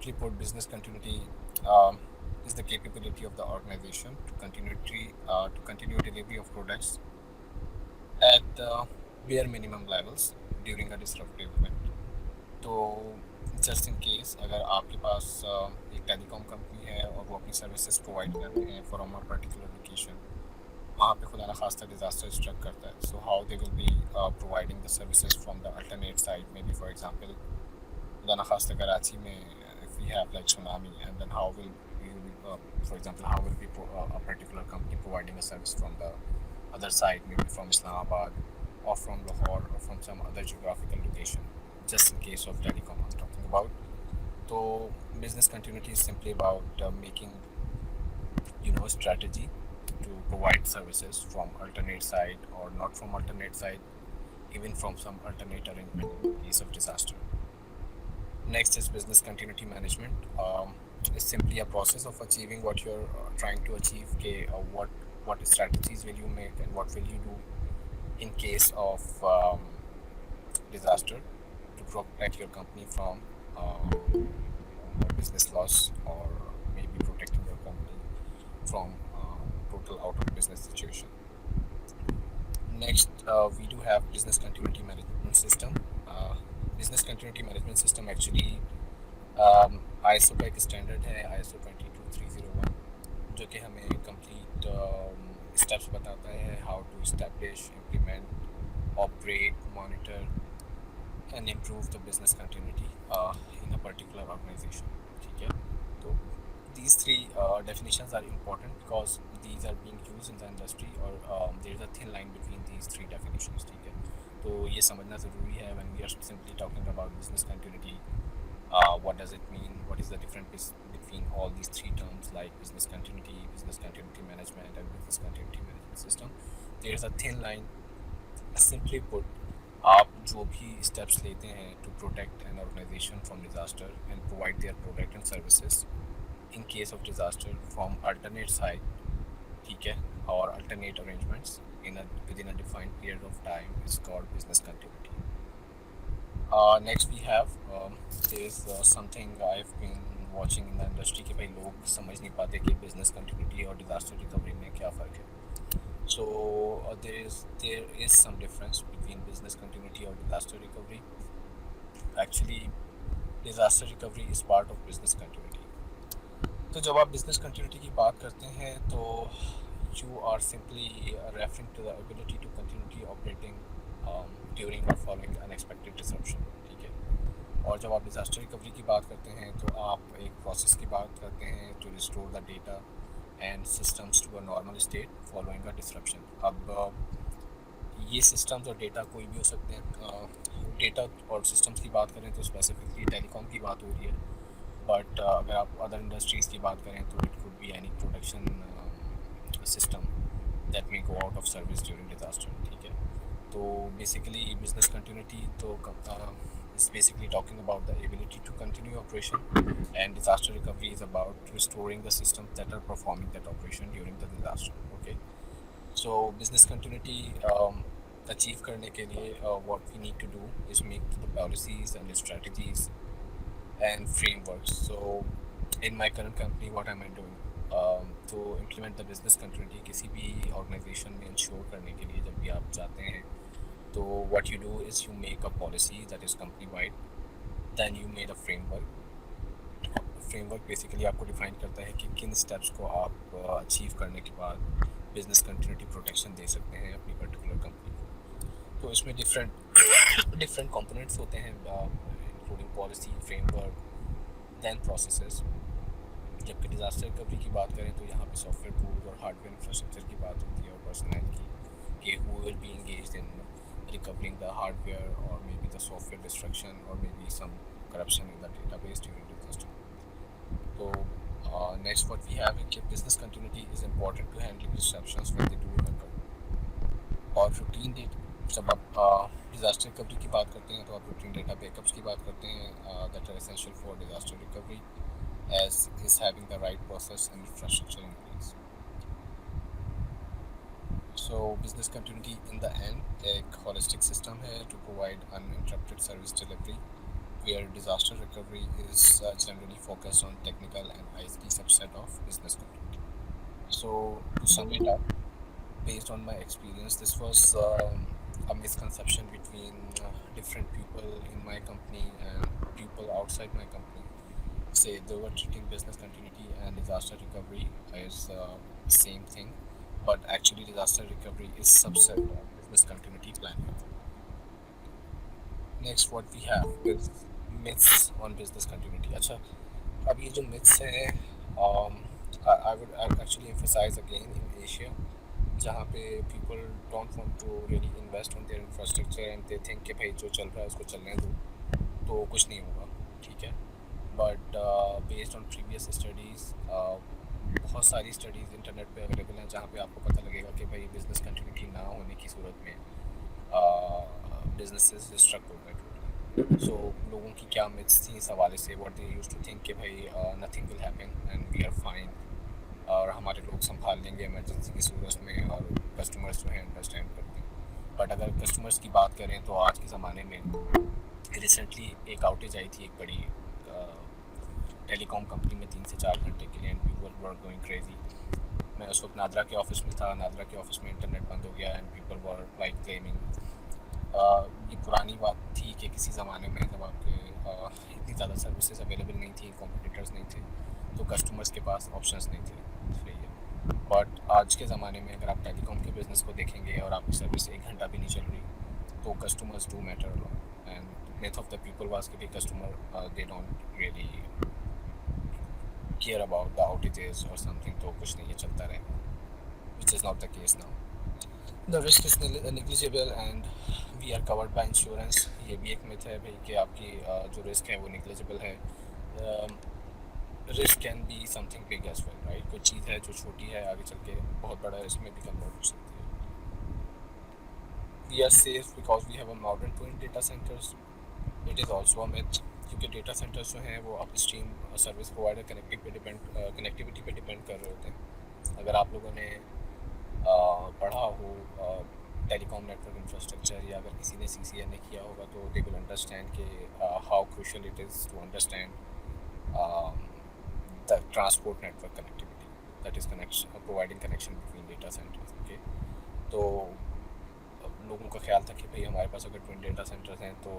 simply put, business continuity um, is the capability of the organization to continue delivery of products at the bare minimum levels during a disruptive event. तो just in case अगर आपके पास एक telecom company है और वो अपनी services provide कर रहे हैं फ्रॉम अ पर्टिकुलर लोकेशन, वहाँ पे खुदा ना खास्ता डिजास्टर स्ट्रक करता है, so how they will be providing the services from the alternate side, may be for example खुदा ना खास्ता कराची में if we have like tsunami, and then how will you for example how will be a particular company providing a service from the other side, maybe from Islamabad or from Lahore or from some other geographical location, just in case of telecom I'm talking about. So business continuity is simply about making strategy to provide services from alternate side or not from alternate side, even from some alternate arrangement in case of disaster. Next is business continuity management. It's simply a process of achieving what you're trying to achieve. Okay, what strategies will you make and what will you do in case of disaster to protect your company from business loss, or maybe protecting your company from total out of business situation. Next, we do have business continuity management system. Business continuity management system actually ISO का एक standard है, ISO 22301, जो कि हमें complete steps बताता है how to establish, implement, operate, monitor and improve the business continuity in a particular organisation. ठीक है, तो these three definitions are important because these are being used in the industry, or there is a thin line between these three definitions. ठीक है, तो ये समझना ज़रूरी है when we are simply talking about business continuity. What does it mean? What is the difference between all these three terms like business continuity management, and business continuity management system? There is a thin line. Simply put, आप जो भी steps लेते हैं to protect an organization from disaster and provide their product and services in case of disaster from alternate side, ठीक है, or alternate arrangements within a defined period of time is called business continuity. Next we have there is something I've been watching in the industry कि भाई लोग समझ नहीं पाते कि business continuity और disaster recovery में क्या फ़र्क है. So there is some difference between business continuity or disaster recovery. Actually, disaster recovery is part of business continuity. तो जब आप business continuity की बात करते हैं तो you are simply referring to the ability to continue operating during or following unexpected disruption. ठीक है, और जब आप डिज़ास्टर रिकवरी की बात करते हैं तो आप एक प्रोसेस की बात करते हैं to restore the data and systems to a normal state following a disruption. अब ये सिस्टम्स और डेटा कोई भी हो सकते हैं. डेटा और सिस्टम्स की बात करें तो स्पेसिफिकली टेलीकॉम की बात हो रही है, बट अगर आप अदर इंडस्ट्रीज़ की बात करें तो it could be any production system that may go out of service during disaster. ठीक है, तो basically business continuity तो is basically talking about the ability to continue operation, and disaster recovery is about restoring the systems that are performing that operation during the disaster. Okay, so business continuity achieve करने के लिए what we need to do is make the policies and the strategies and frameworks. So in my current company, what am I doing? तो implement the business continuity किसी भी organization में ensure करने के लिए जब भी आप जाते हैं तो what you do is you make a policy that is company wide, then you made a framework. framework basically आपको define करता है कि किन steps को आप achieve करने के बाद business continuity protection दे सकते हैं अपनी particular company को. तो इसमें different components होते हैं, including policy, framework, then processes. जबकि डिज़ास्टर रिकवरी की बात करें तो यहाँ पे सॉफ्टवेयर टूल और हार्डवेयर इंफ्रास्ट्रक्चर की बात होती है, और पर्सनल की कि who will be engaged in recovering the hardware और maybe the software destruction और maybe some corruption in the database during disaster. तो नेक्स्ट व्हाट वी हैव है कि business continuity is important to handle disruptions when they do occur. और routine जब आप disaster recovery की बात करते हैं तो आप रूटीन डेटा बैकअप्स की बात करते हैं that are essential for disaster recovery, as is having the right process and infrastructure in place. So business continuity in the end एक holistic system है to provide uninterrupted service delivery where disaster recovery is generally focused on technical and IT subset of business continuity. So to sum it up, based on my experience, this was a misconception between different people in my company and people outside my company. Say they were treating business continuity and disaster recovery as same thing, but actually disaster recovery is subset of business continuity planning. Next, what we have is myths on business continuity. अच्छा, अब ये जो myths हैं, um, I would actually emphasize again in Asia, जहाँ पे people don't want to really invest on their infrastructure and they think कि भाई जो चल रहा है उसको चलने दो, तो कुछ नहीं होगा, ठीक है. But based on previous studies, बहुत सारी स्टडीज़ इंटरनेट पे अवेलेबल हैं जहाँ पे आपको पता लगेगा कि भाई बिजनेस कंटिन्यूटी ना होने की सूरत में बिजनेसेस डिस्ट्रक्ट हो गए टोटली. सो लोगों की क्या मिथ्स थी इस हवाले से, what they used to think कि भाई nothing will happen and we are fine, और हमारे लोग संभाल लेंगे इमरजेंसी की सूरत में, और कस्टमर्स जो है अंडरस्टैंड करते हैं. बट अगर कस्टमर्स की बात करें तो आज के ज़माने में रिसेंटली एक आउटेज आई थी एक बड़ी टेलीकॉम कंपनी में 3 से 4 घंटे के लिए, and people were going crazy. मैं उस वक्त नादरा के ऑफिस में था, नादरा के ऑफिस में इंटरनेट बंद हो गया and people were like claiming. ये पुरानी बात थी कि किसी ज़माने में जब आपके इतनी ज़्यादा सर्विसेज अवेलेबल नहीं थी, कॉम्पिटिटर्स नहीं थे, तो कस्टमर्स के पास ऑप्शंस नहीं थे. सही है. बट आज के ज़माने में अगर आप टेलीकॉम के बिज़नेस को देखेंगे और आपकी सर्विस 1 घंटा भी नहीं चल रही, तो customers do matter a lot. And myth of the people was कि customer they don't really care about the outages or something, तो कुछ नहीं, ये चलता रहेगा, which is not the case now. The risk is negligible and we are covered by insurance. ये भी एक myth है भाई कि आपकी जो रिस्क है वो negligible है. Risk can be something big as well, right. कोई चीज़ है जो छोटी है आगे चल के बहुत बड़ा रिस्क में भी कन्वर्ट हो सकती है. We are safe because we have a modern twin data centres. It is also a myth, क्योंकि डेटा सेंटर्स जो हैं वो up stream service provider connectivity पे डिपेंड कर रहे होते हैं. अगर आप लोगों ने पढ़ा हो टेलीकॉम नेटवर्क इंफ्रास्ट्रक्चर, या अगर किसी ने CCNA किया होगा, तो दे विल अंडरस्टैंड कि how crucial it is to understand the transport network connectivity, that is connection providing connection between data centers. Okay, तो लोगों का ख्याल था कि भाई हमारे पास अगर ट्विन डेटा सेंटर्स हैं तो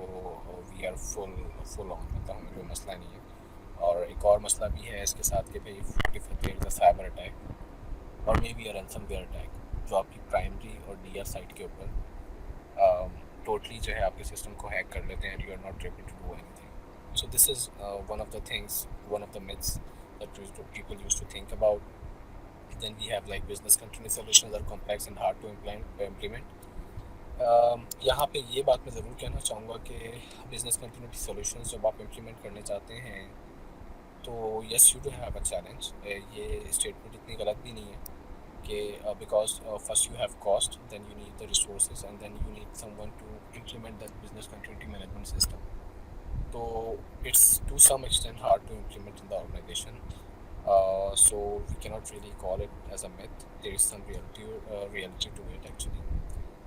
वी आर फुल ऑन, मतलब हमें कोई मसला नहीं है. और एक और मसला भी है इसके साथ कि भाई if there is a cyber attack और maybe a ransomware attack, जो आपकी प्राइमरी और DR साइट के ऊपर टोटली जो है आपके सिस्टम को हैक कर लेते हैं and you are not able to do anything. So this is one of the things, one of the myths that people used to think about. Then we have like business continuity solutions are complex and hard to implement. यहाँ पे ये बात मैं ज़रूर कहना चाहूँगा कि business continuity solutions जब आप इम्प्लीमेंट करने चाहते हैं तो yes you do have a challenge. ये स्टेटमेंट इतनी गलत भी नहीं है कि because first you have cost, then you need the resources and then you need someone to implement that business continuity management system. So it's to some extent hard to implement in the organization. So we cannot really call it as a myth. There is some reality to it actually.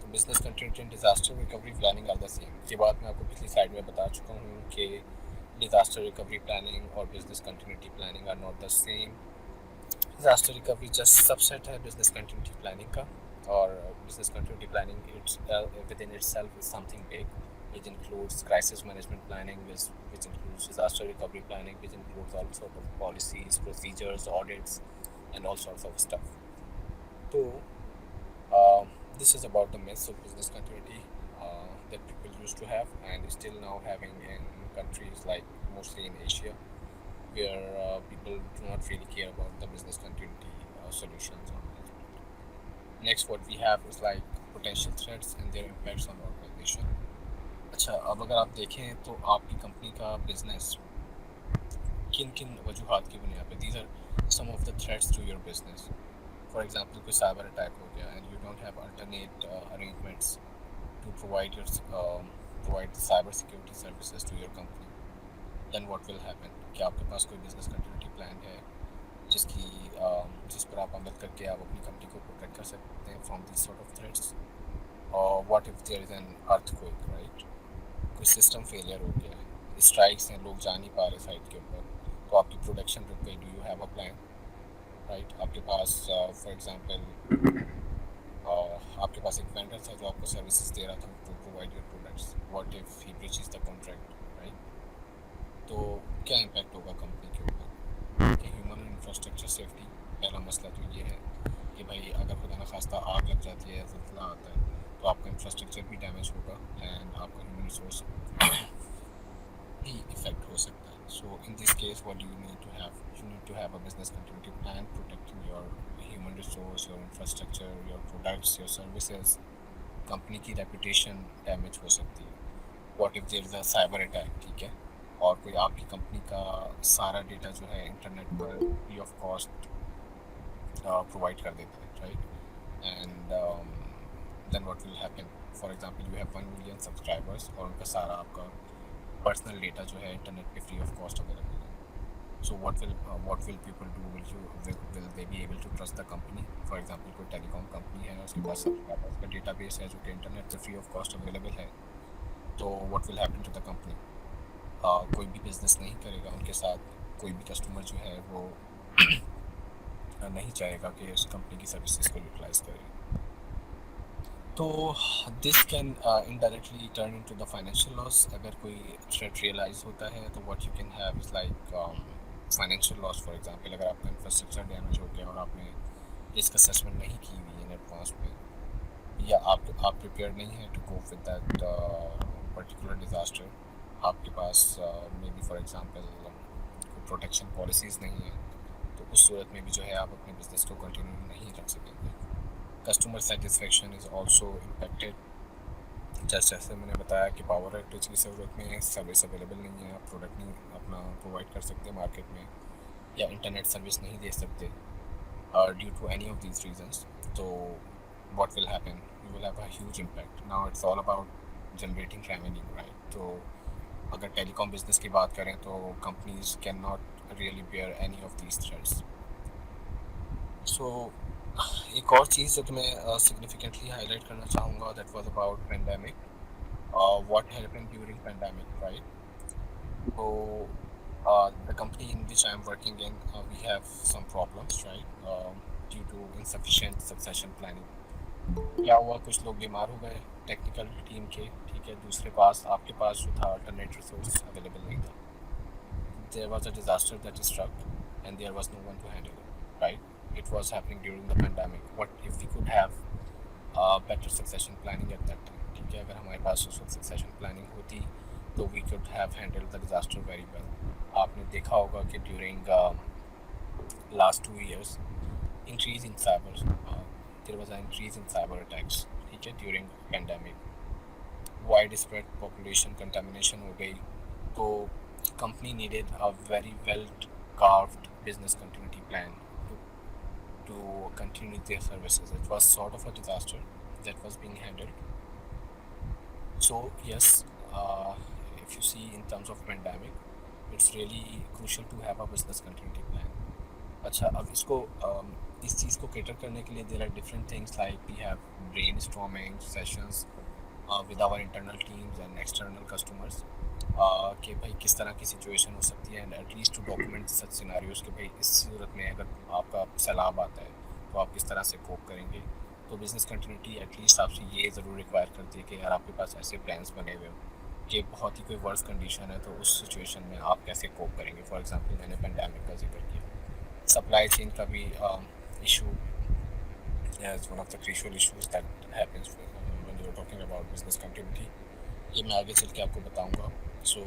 So business continuity and disaster recovery planning are the same. ये बात मैं आपको पिछली slide में बता चुका हूँ कि disaster recovery planning और business continuity planning are not the same. Disaster recovery just subset है business continuity planning का, और business continuity planning it's within itself is something big. It includes crisis management planning, which includes disaster recovery planning, which includes all sorts of policies, procedures, audits, and all sorts of stuff. So, this is about the myths of business continuity that people used to have and still now having in countries like mostly in Asia, where people do not really care about the business continuity solutions or management. Next, what we have is like potential threats and their impacts on organization. अच्छा, अब अगर आप देखें तो आपकी company का business किन किन वजूहात की बुनियाद पे, these are some of the threats to your business. For example कोई साइबर अटैक हो गया and you don't have alternate arrangements to provide cyber security services to your company, then what will happen. क्या आपके पास कोई business continuity plan है जिस पर आप अमल करके आप अपनी कंपनी को प्रोटेक्ट कर सकते हैं from this sort of threats. और what if there is an earthquake, right. कोई सिस्टम फेलियर हो गया है, स्ट्राइक्स हैं, लोग जा नहीं पा रहे साइट के ऊपर, तो आपकी प्रोडक्शन रुक गई, do you have a plan, right? आपके पास फॉर एग्जांपल आपके पास एक वेंडर था जो आपको सर्विसेज दे रहा था to provide your products, what if he breaches the contract, right? तो क्या इम्पैक्ट होगा कंपनी के ऊपर? कि ह्यूमन इंफ्रास्ट्रक्चर सेफ्टी, पहला मसला तो ये है कि भाई अगर खुदा न खास्ता आग लग जाती है, ज़ल्ज़ला आता है, तो आपका इंफ्रास्ट्रक्चर भी डैमेज होगा एंड आपका ह्यूमन रिसोर्स भी इफेक्ट हो सकता है. So in this case what you need to have, you need to have a business continuity plan protecting your human resource, your infrastructure, your products, your services. Company की reputation damage हो सकती है. What if there is a cyber attack, ठीक है, और कोई आपकी company का सारा डेटा जो है इंटरनेट पर फ्री ऑफ कॉस्ट प्रोवाइड कर देता है, right? And then what will happen? For example you have 1 million subscribers और उनका सारा आपका पर्सनल डेटा जो है इंटरनेट पे फ्री ऑफ कॉस्ट अवेलेबल है. So what will people do? Will they be able to trust the company? For example कोई telecom company है, उसके पास सब्सक्राइबर्स का डेटाबेस है जो कि इंटरनेट पे फ्री ऑफ कॉस्ट अवेलेबल है, तो what will happen to the company? कोई भी बिजनेस नहीं करेगा उनके साथ, कोई भी कस्टमर जो है वो नहीं चाहेगा कि उस कंपनी की सर्विसेज को यूटिलाइज करे. तो this can indirectly turn into the financial loss. अगर कोई थ्रेट रियलाइज होता है तो what you can have is like financial loss. For example अगर आपका इंफ्रास्ट्रक्चर डैमेज हो गया और आपने रिस्क असेसमेंट नहीं की हुई इन एडवांस में, या आप प्रिपेयर नहीं है to cope with that particular disaster, आपके पास मे बी फॉर एग्जांपल कोई प्रोटेक्शन पॉलिसीज़ नहीं है, तो उस सूरत में भी जो है आप अपने बिजनेस को कंटिन्यू नहीं रख सकेंगे. Customer satisfaction is also impacted. जैसे मैंने बताया कि पावर आउटेज की ज़रूरत में है, सर्विस अवेलेबल नहीं है, आप प्रोडक्ट नहीं अपना प्रोवाइड कर सकते मार्केट में, या इंटरनेट सर्विस नहीं दे सकते due to any of these reasons, तो what will happen? You will have a huge impact. Now it's all about generating revenue, right? तो अगर टेलीकॉम बिजनेस की बात करें तो companies can not really bear any of these threats. So एक और चीज़ जो तो मैं सिग्निफिकेंटली हाईलाइट करना चाहूँगा, that was about pandemic. What happened during pandemic, right? So the company in which I am working in, we have some problems, right? Due to insufficient succession planning. क्या हुआ, कुछ लोग बीमार हो गए टेक्निकल टीम के, ठीक है, दूसरे पास आपके पास जो था अल्टरनेट रिसोर्स अवेलेबल नहीं था. There was a disaster that struck and there was no one to handle it, right? It was happening during the pandemic. What if we could have better succession planning at that time, ठीक है? अगर हमारे पास उस वक्त succession planning होती तो we could have handle the disaster very well. आपने देखा होगा कि during last 2 years increase in cyber, there was an increase in cyber attacks, ठीक है, during pandemic. Widespread population contamination हो गई, तो company needed a very well carved business continuity plan to continue their services. It was sort of a disaster that was being handled. So yes, if you see in terms of pandemic, it's really crucial to have a business continuity plan. अच्छा, अब इसको इस चीज़ को cater करने के लिए there are different things, like we have brain storming sessions with our internal teams and external customers, कि भाई किस तरह की सिचुएशन हो सकती है, and at least to document such scenarios कि भाई इस सूरत में अगर आपका सैलाब आता है तो आप किस तरह से कोप करेंगे. तो बिज़नेस कंटिन्यूटी एटलीस्ट आपसे ये ज़रूर रिक्वायर करती है कि यार आपके पास ऐसे प्लान्स बने हुए हो कि बहुत ही कोई वर्स कंडीशन है तो उस सिचुएशन में आप कैसे कोप करेंगे. फॉर एग्जांपल मैंने पेंडेमिक का जिक्र किया, supply chain का भी issue is one of the crucial issues that happens when you're talking about business continuity. ये मैं आगे चल के आपको बताऊंगा. So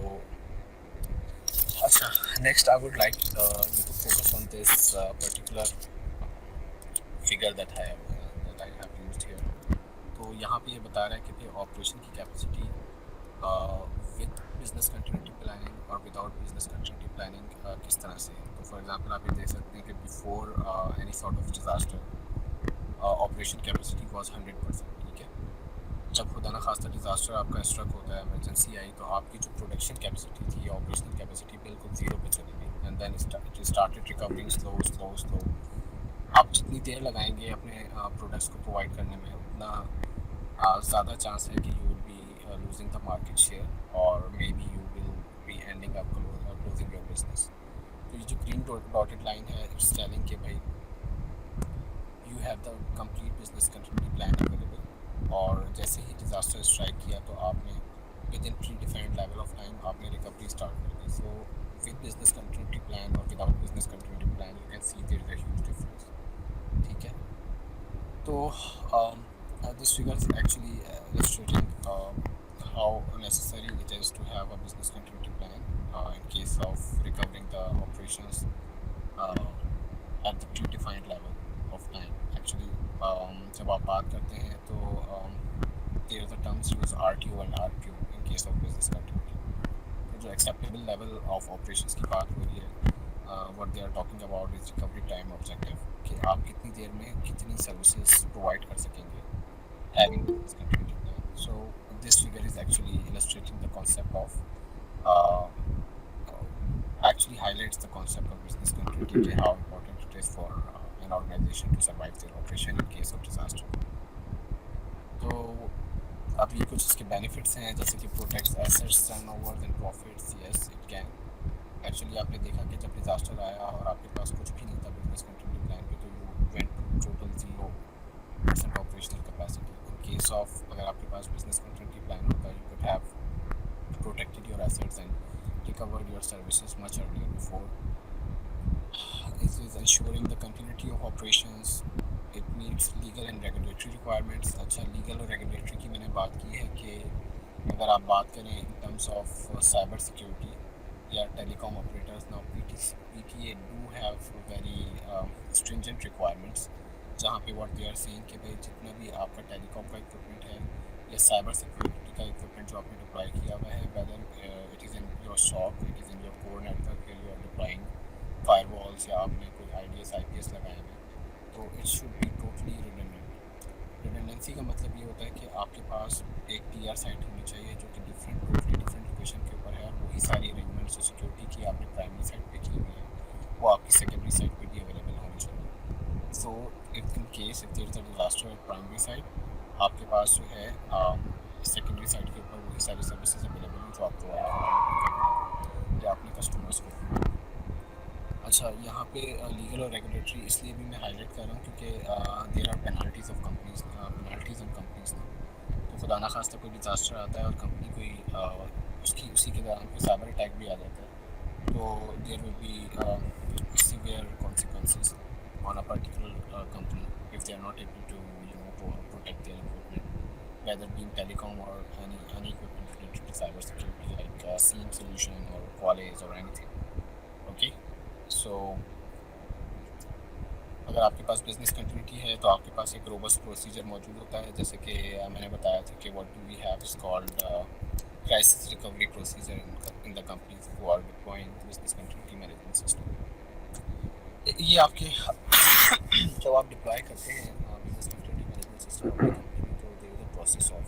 अच्छा, next I would like you to focus on this particular figure that I have used here. तो यहाँ पे ये बता रहा है कि भाई ऑपरेशन की capacity with business continuity planning और विदाउट बिजनेस कंटिन्यूटी प्लानिंग किस तरह से है. तो फॉर एग्जांपल आप ये देख सकते हैं कि before any sort of disaster operation capacity was 100%, ठीक है? जब खुदा ना खास्ता डिजास्टर आपका स्ट्रक होता है, इमरजेंसी आई, तो आपकी जो प्रोडक्शन कैपेसिटी थी, ऑपरेशनल कैपेसिटी बिल्कुल ज़ीरो पे चली गई, and then it started recovering slow slow slow. आप जितनी देर लगाएंगे अपने प्रोडक्ट्स को प्रोवाइड करने में, उतना ज़्यादा चांस है कि you will B losing the market share, or maybe you will be ending up closing your business. तो ये जो ग्रीन डॉटेड लाइन है इट्स टेलिंग कि भाई you have the complete business continuity plan available, और जैसे ही डिज़ास्टर स्ट्राइक किया तो आपने within predefined level of time आपने रिकवरी स्टार्ट कर दी. So with business continuity plan और without business continuity plan you can see there is a huge difference. ठीक है. तो this figure is actually illustrating how necessary it is to have a business continuity plan in case of recovering the operations at the predefined level of time. Actually, जब आप बात करते हैं तो there are the terms used RTO and RPO in case of business continuity. तो जो acceptable level of operations की बात हो रही है, what they are talking about is recovery time objective, कि आप कितनी देर में कितनी सर्विसेज प्रोवाइड कर सकेंगे having business continuity plan. So this figure is actually illustrating the concept of uh, actually highlights the concept of business continuity, how important it is for an organization to survive their operation in case of disaster. तो अब ये कुछ इसके benefits हैं, जैसे कि protects assets, turnover and profits. Yes it can. Actually आपने देखा कि जब डिज़ास्टर आया और आपके पास कुछ भी नहीं था बिजनेस कंटिन्यूटी प्लान पे, तो you went to total 0% operational capacity. In case of अगर आपके पास बिजनेस कंटिन्यूटी प्लान होता, you could have protected your assets and recovered your services much earlier before. It is ensuring the continuity of operations. It meets legal and regulatory requirements. अच्छा, legal और regulatory की मैंने बात की है कि अगर आप बात करें in terms of cyber security या telecom operators, now PTA do have very stringent requirements, जहाँ पे what they are saying कि भाई जितना भी आपका telecom का equipment है या cyber security का equipment जो आपने deploy किया हुआ है, whether it is in your shop, it is in your core network where you are deploying firewalls या आपने कोई IDS IPS लगाए हैं, तो it should be totally redundant. Redundancy का मतलब ये होता है कि आपके पास एक टीआर साइट होनी चाहिए जो कि टोटली डिफरेंट लोकेशन के ऊपर है, और वही सारी अरेंजमेंट्स जो सिक्योरिटी की आपने प्राइमरी साइट पे की हुई है वो आपकी सेकेंडरी साइट पे भी अवेलेबल होनी चाहिए. So if in case if there is a disaster at primary site, आपके पास जो है सेकेंडरी साइट के ऊपर वही सारी सर्विसेज अवेलेबल हैं जो आप प्रोवाइड कर रहे हैं या अपने कस्टमर्स को. अच्छा, यहाँ पे लीगल और रेगुलेटरी इसलिए भी मैं हाईलाइट कर रहा हूँ क्योंकि there are penalties of companies, penalties on companies. तो खुदा ना खास्ता कोई डिज़ास्टर आता है और कंपनी कोई उसी के दौरान कोई साइबर अटैक भी आ जाता है, तो there will be severe consequences on a particular company if they are not able to protect their equipment, whether being telecom or any equipment related to cyber security like SIEM solution or Qualys or anything. Okay. सो अगर आपके पास business continuity है तो आपके पास एक robust procedure मौजूद होता है, जैसे कि मैंने बताया था कि what do we have is called crisis recovery procedure in the companies who are deploying business continuity management system. ये आपके जब आप डिप्लॉय करते हैं बिजनेस कंटिन्यूटी मैनेजमेंट सिस्टम अपनी कंपनी में, तो there is a process of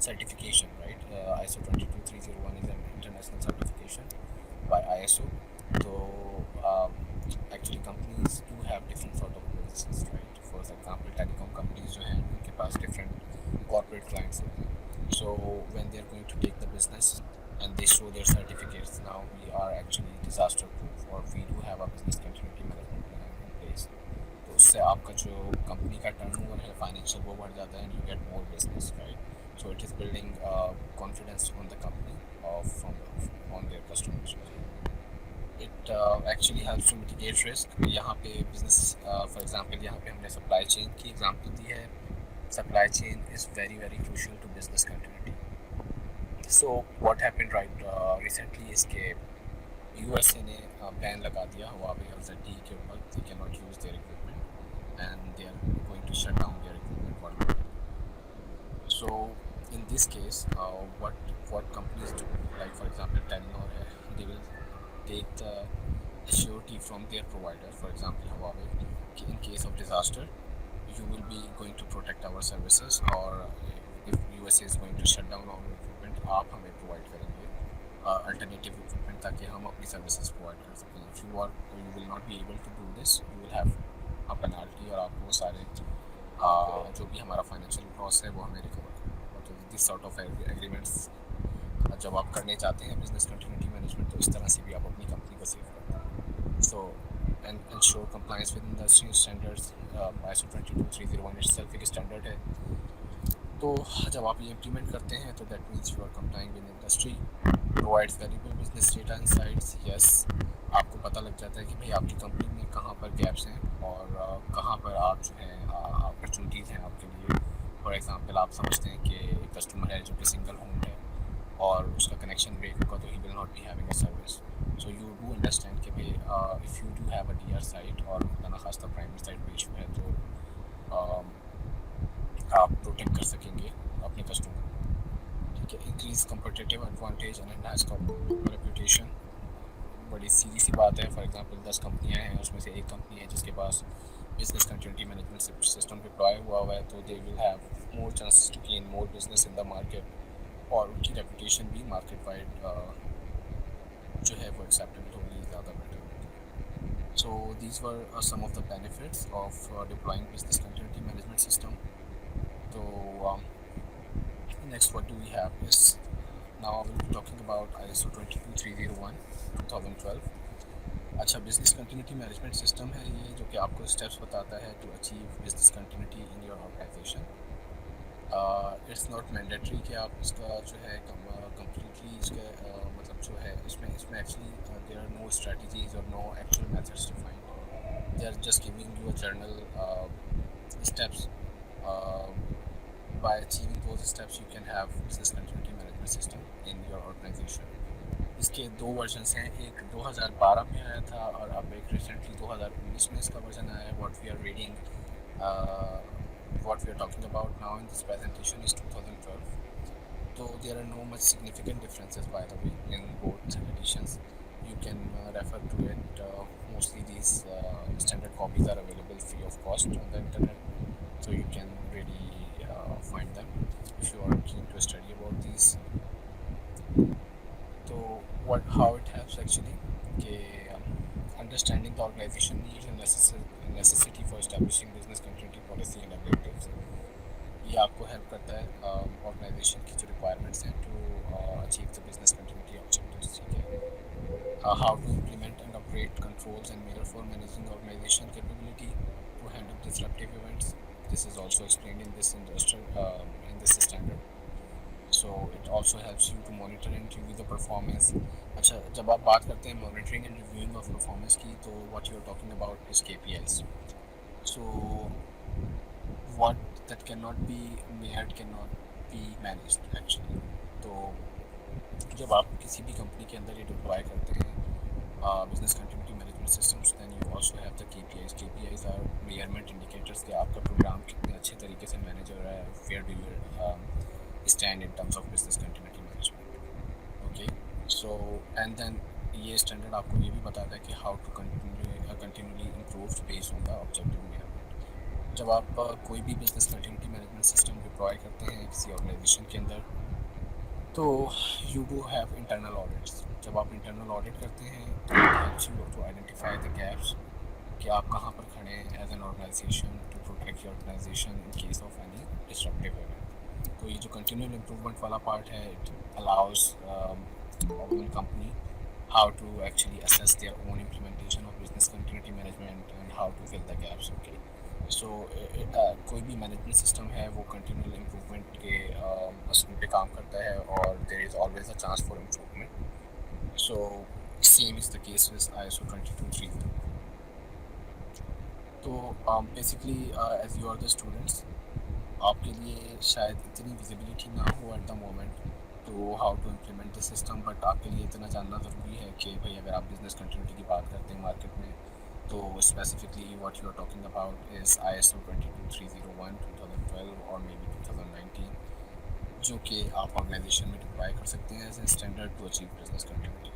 certification, right? ISO 22301 is an international certification by ISO. So actually companies do have different sort of policies, right? For example, telecom companies जो हैं उनके पास different corporate clients हैं. So when they are going to take the business and they show their certificates, now we are actually disaster proof or we do have a business continuity management plan in place. तो उससे आपका जो company का turnover है financial वो बढ़ जाता है and you get more business, right? So it is building confidence on the company on their customers. It actually helps to mitigate risk. यहाँ पे business for example यहाँ पे हमने supply chain की example दी है. Supply chain is very very crucial to business continuity. So what happened right recently is कि USA ने ban लगा दिया Huawei और ZTE के ऊपर. They cannot use their equipment and they are going to shut down their equipment worldwide. So in this case, what companies do, like for example Telenor, they will take the surety from their provider, for example Huawei, in case of disaster you will be going to protect our services, or if USA is going to shut down our equipment, आप हमें provide करेंगे alternative equipment ताकि हम अपनी services provide कर सकें. If you will not be able to do this, you will have a penalty और आपको सारे जो भी हमारा फाइनेंशियल लॉस है वो हमें रिकवर. तो दिस सॉर्ट ऑफ एग्रीमेंट्स जब आप करने जाते हैं बिजनेस कंटिन्यूटी मैनेजमेंट, तो इस तरह से भी आप अपनी कंपनी को सेव करते हैं. So and ensure compliance with industry standards. ISO 22301 itself एक स्टैंडर्ड है. तो जब आप ये इम्प्लीमेंट करते हैं तो that means you are complying with industry, provides valuable business data insights. Yes, आपको पता लग जाता है कि भाई आपकी कंपनी में कहाँ पर गैप्स हैं और कहाँ पर आप जो है अपॉर्चुनिटीज़ हैं आपके लिए. फॉर एग्जांपल, आप समझते हैं कि एक कस्टमर है जो कि सिंगल होम है और उसका कनेक्शन ब्रेक होगा तो he will not be having a service. So you do understand कि भाई if you do have a DR site और खुदा ना खास्ता प्राइमरी साइट पे इशू है, तो आप प्रोटेक्ट कर सकेंगे अपने कस्टमर को. ठीक है. Increase competitive advantage and enhance reputation. बड़ी सीधी सी बात है. फॉर एग्जांपल 10 कंपनियां हैं, उसमें से एक कंपनी है जिसके पास business continuity management system deploy हुआ है, तो they will have more chances to gain more business in the market और उनकी रेपुटेशन भी मार्केट वाइड जो है वो एक्सेप्टेबल होगी, ज़्यादा बेटर होगी. So these were some of the benefits of deploying business continuity management system. तो next what do we have is, now I will be talking about ISO 22301 2012. अच्छा, business continuity management system है ये, जो कि आपको steps बताता है to achieve business continuity in your organisation. It's not mandatory कि आप इसका जो है कम्प्लीटली इसके मतलब जो है इसमें actually there are no strategies और no actual methods defined. They are just giving you a general steps. By achieving those steps you can have business continuity management system in your organization. इसके दो versions हैं, एक 2012 में आया था और अब एक रिसेंटली 2019 में इसका वर्जन आया है. What we are reading, what we are talking about now in this presentation is 2012. So there are no much significant differences, by the way, in both editions. You can refer to it. Mostly these standard copies are available free of cost on the internet, so you can really find them if you are keen to study about these. So how it helps actually, understanding the organization needs and necessity for establishing business continuity policy and objectives. ये आपको help करता है organisation की जो requirements हैं to achieve the business continuity objectives. ठीक है. How to implement and operate controls and measure for managing organisation capability to handle disruptive events. This is also explained in this in this standard. So it also helps you to monitor and review the performance. अच्छा, जब आप बात करते हैं monitoring and reviewing of performance की, तो what you are talking about is KPIs. So what that cannot be measured cannot be managed actually. तो जब आप किसी भी कंपनी के अंदर ये डिप्लॉय करते हैं business continuity management systems, then you also have the KPIs. KPIs are measurement indicators कि आपका प्रोग्राम कितने अच्छे तरीके से मैनेज हो रहा है. Where do you stand in terms of business continuity management. Okay, so and then ये स्टैंडर्ड आपको ये भी बताता है कि how to continually improve based on the objective measurement. जब आप कोई भी business continuity management system deploy करते हैं किसी ऑर्गेनाइजेशन के अंदर, तो you do have internal audits. जब आप इंटरनल ऑडिट करते हैं तो it helps you to identify the gaps कि आप कहाँ पर खड़े हैं as an organisation to protect your organisation in case of any disruptive event. तो ये जो कंटिन्यूअल इम्प्रूवमेंट वाला पार्ट है, it allows own company how to actually assess their own implementation of business continuity management and how to fill the gaps. Okay, so कोई भी management system है वो continual improvement के असूल पे काम करता है और there is always a chance for improvement. So same is the case with ISO 22301. तो basically as you are the students, आपके लिए शायद इतनी विजिबिलिटी ना हो एट द मोमेंट तो how to implement the system, but आपके लिए इतना जानना ज़रूरी है कि भाई अगर आप बिजनेस कंटिन्यूटी की बात करते हैं मार्केट में, तो specifically what you are talking about is ISO 22301 2012 और मे बी 2019, जो कि आप ऑर्गेनाइजेशन में डिप्लॉय कर सकते हैं as a standard to achieve business continuity.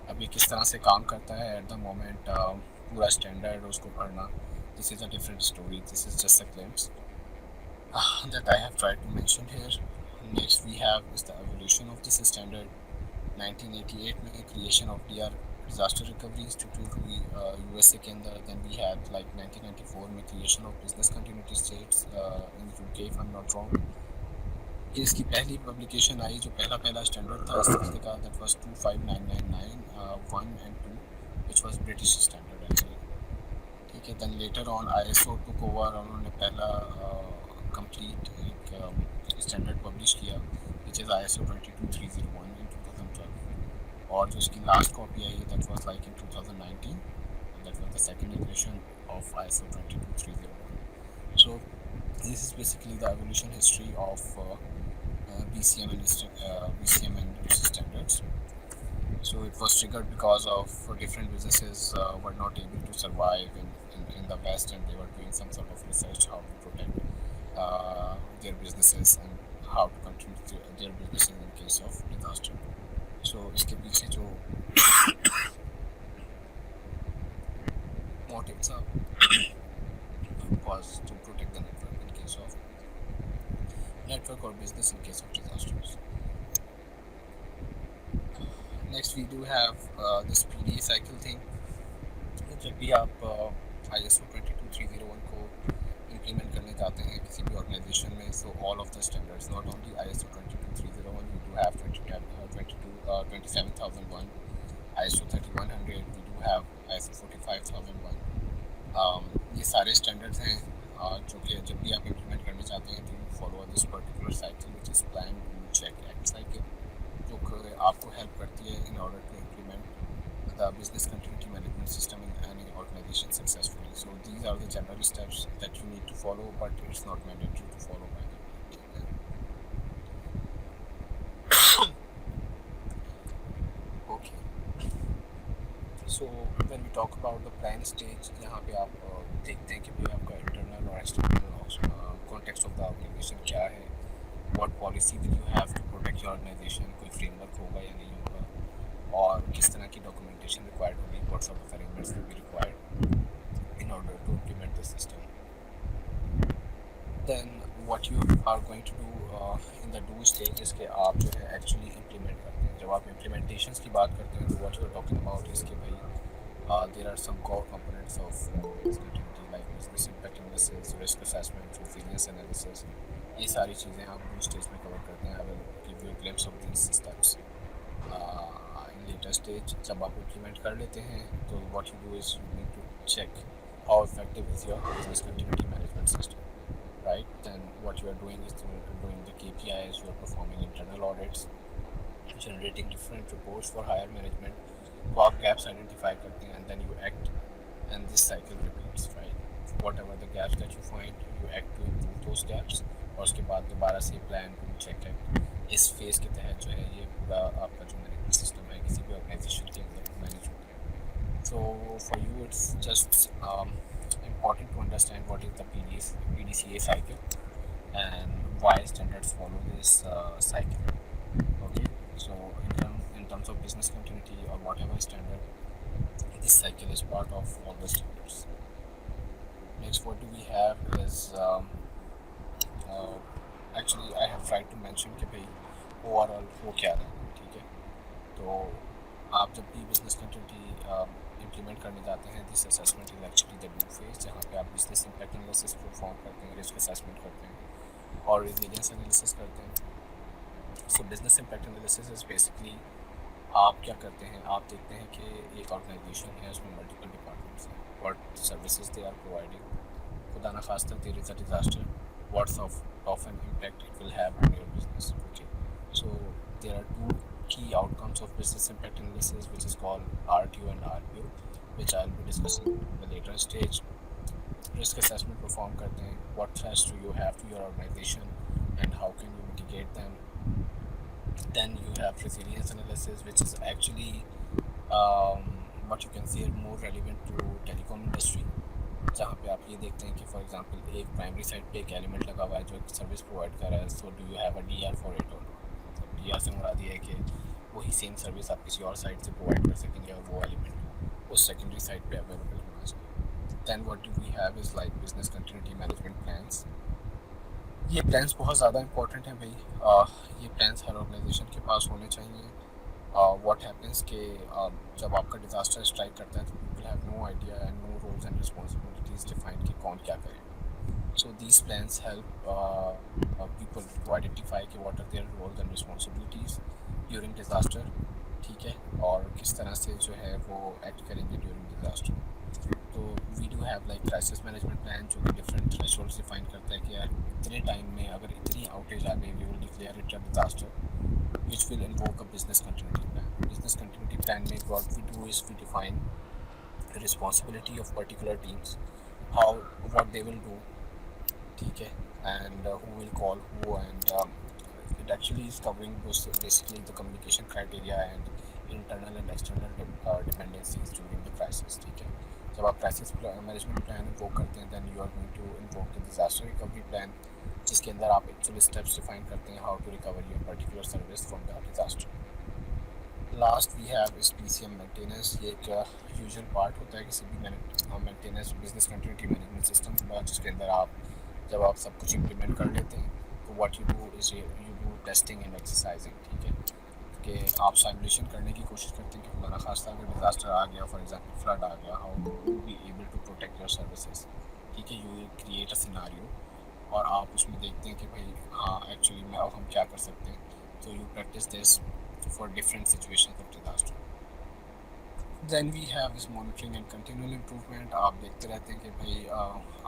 अब ये किस तरह से काम करता है एट द मोमेंट, पूरा स्टैंडर्ड उसको पढ़ना, this is a different story. This is just a glimpse that I have tried to mention here. Next we have is the evolution of this standard. 1988 में creation of DR disaster recovery institute हुई USA के अंदर. Then we had like 1994 में creation of business continuity states in UK if I'm not wrong. ये इसकी पहली publication आई, जो पहला पहला स्टैंडर्ड था इस तरीके का, that was 25999 1 and 2, which was British standard actually. ठीक है, then later on ISO took over, उन्होंने पहला कंप्लीट एक स्टैंडर्ड पब्लिश किया विच इज़ ISO 22301 इन 2012। और जो इसकी last copy I that was like in 2019, that was the second iteration of ISO 22301। So this is basically the evolution history of BCM and standards. So it was triggered because of different businesses were not able to survive in the West, and they were doing some sort of research how to protect their businesses and how to continue their businesses in case of disaster. So इसके पीछे जो motive था was to protect the network in case of network or business in case of disasters. Next we do have this PDA cycle thing. जब भी आप ISO 22301 को implement करने जाते हैं किसी भी organization में, so all of the standards, not only ISO 22301, we do have 27001, ISO 3100, we do have ISO 45001. ये सारे standards हैं जो कि जब भी आप implement करने जाते हैं तो you follow this particular cycle which is plan, do, check, act cycle, जो कि आपको help करती है in order to implement the business continuity management system in any organization successfully. So these are the general steps that you need to follow, but it's not mandatory to follow by the okay. So when we talk about the plan stage, यहाँ पे आप देखते हैं कि भाई आपका internal और external context of the organization क्या है, what policy will you have to protect your organization, कोई framework होगा या नहीं होगा, और किस तरह की documentation required होगी, what sort of arrangements will be required in order to implement the system. Then what you are going to do in the do stage is कि आप जो है actually implement करते हैं. जब आप implementations की बात करते हैं तो what you are talking about is कि भाई there are some core components of business continuity like business impact analysis, risk assessment, resilience analysis. ये सारी चीज़ें आप do stage में cover करते हैं. I will give you a glimpse of these steps. In later stage जब आप implement कर लेते हैं तो what you do is you need to check how effective is your business continuity management system. Right, then what you are doing is doing the KPIs, you are performing internal audits, generating different reports for higher management, तो आप gaps identify करते हैं and then you act, and this cycle repeats, right? Whatever the gaps that you find, you act to improve those gaps, और उसके बाद दोबारा से plan to check act इस phase के तहत जो है ये पूरा आपका जो management system है किसी भी organization के अंदर manage होता है. So for you it's just important to understand what is the PDCA cycle and why standards follow this cycle. Okay, so in terms of business continuity or whatever standard, this cycle is part of all the standards. Next, what do we have is uh, actually I have tried to mention कि भाई overall हो क्या रहा है, ठीक है. तो आप जब भी business continuity implement करने जाते हैं, this assessment is actually the do phase, जहाँ पे आप business impact analysis perform करते हैं, risk assessment करते हैं और resilience analysis करते हैं. So business impact analysis is basically आप क्या करते हैं, आप देखते हैं कि एक ऑर्गेनाइजेशन है उसमें मल्टीपल डिपार्टमेंट्स हैं, what services they are providing, खुदा ना खास्ता there is a disaster, what sort of an impact it will have on your business. Okay, so there are two key outcomes of business impact analysis which is called RTO and RPO, which I'll be discussing in the later stage. Risk assessment perform करते हैं, what threats do you have to your organization and how can you mitigate them. Then you have resilience analysis, which is actually what you can say more relevant to telecom industry, जहाँ पे आप ये देखते हैं कि for example एक primary site पे एक एलिमेंट लगा हुआ है जो एक सर्विस प्रोवाइड कर रहा है, so do you have a DR for it, और मतलब DR से मुराद ये है कि वही सेम सर्विस आप किसी और साइट से प्रोवाइड कर सकेंगे और वो एलिमेंट उस सेकेंडरी साइट पे अवेलेबल होना चाहिए. Then what do we have is like business continuity management plans. ये प्लान्स बहुत ज़्यादा इंपॉर्टेंट हैं भाई. ये प्लान्स हर ऑर्गेनाइजेशन के पास होने चाहिए. व्हाट हैपेंस कि जब आपका डिज़ास्टर स्ट्राइक करता है तो people have no idea and no roles and responsibilities defined कि कौन क्या करे. So these plans help people to identify कि what are their roles and responsibilities during disaster, ठीक है, और किस तरह से जो है वो एक्ट करेंगे ड्यूरिंग डिज़ास्टर। तो we do have like crisis management plan जो कि डिफरेंट थ्रेशोल्ड्स डिफाइन करता है कि यार इतने टाइम में अगर इतनी आउटेज आ गई we will declare it a disaster which will invoke a business continuity plan. Business continuity plan में what we do is we define the responsibility of particular teams, how what they will do, ठीक है, and who will call who, and it actually is covering basically the communication criteria and internal and external dependencies during the crisis, ठीक है। जब आप crisis management plan invoke करते हैं then you are going to invoke the disaster recovery plan, जिसके अंदर आप actually steps define करते हैं how to recover your particular service from the disaster. Last we have is BCM maintenance, ये एक usual part होता है किसी भी maintenance business continuity management system का, जिसके अंदर आप जब आप सब कुछ इम्प्लीमेंट कर लेते हैं तो what you do is you do testing and exercising, ठीक है, कि आप साइमुलेशन करने की कोशिश करते हैं कि खुदा न खास्ता अगर डिज़ास्टर आ गया, फॉर एग्जांपल फ्लड आ गया, how to be able to protect your services, ठीक है, यू क्रिएट अ सिनारियो और आप उसमें देखते हैं कि भाई हाँ एक्चुअली में अब हम क्या कर सकते हैं, तो you practice this for different situations of disaster. Then we have is monitoring and continual improvement, आप देखते रहते हैं कि भाई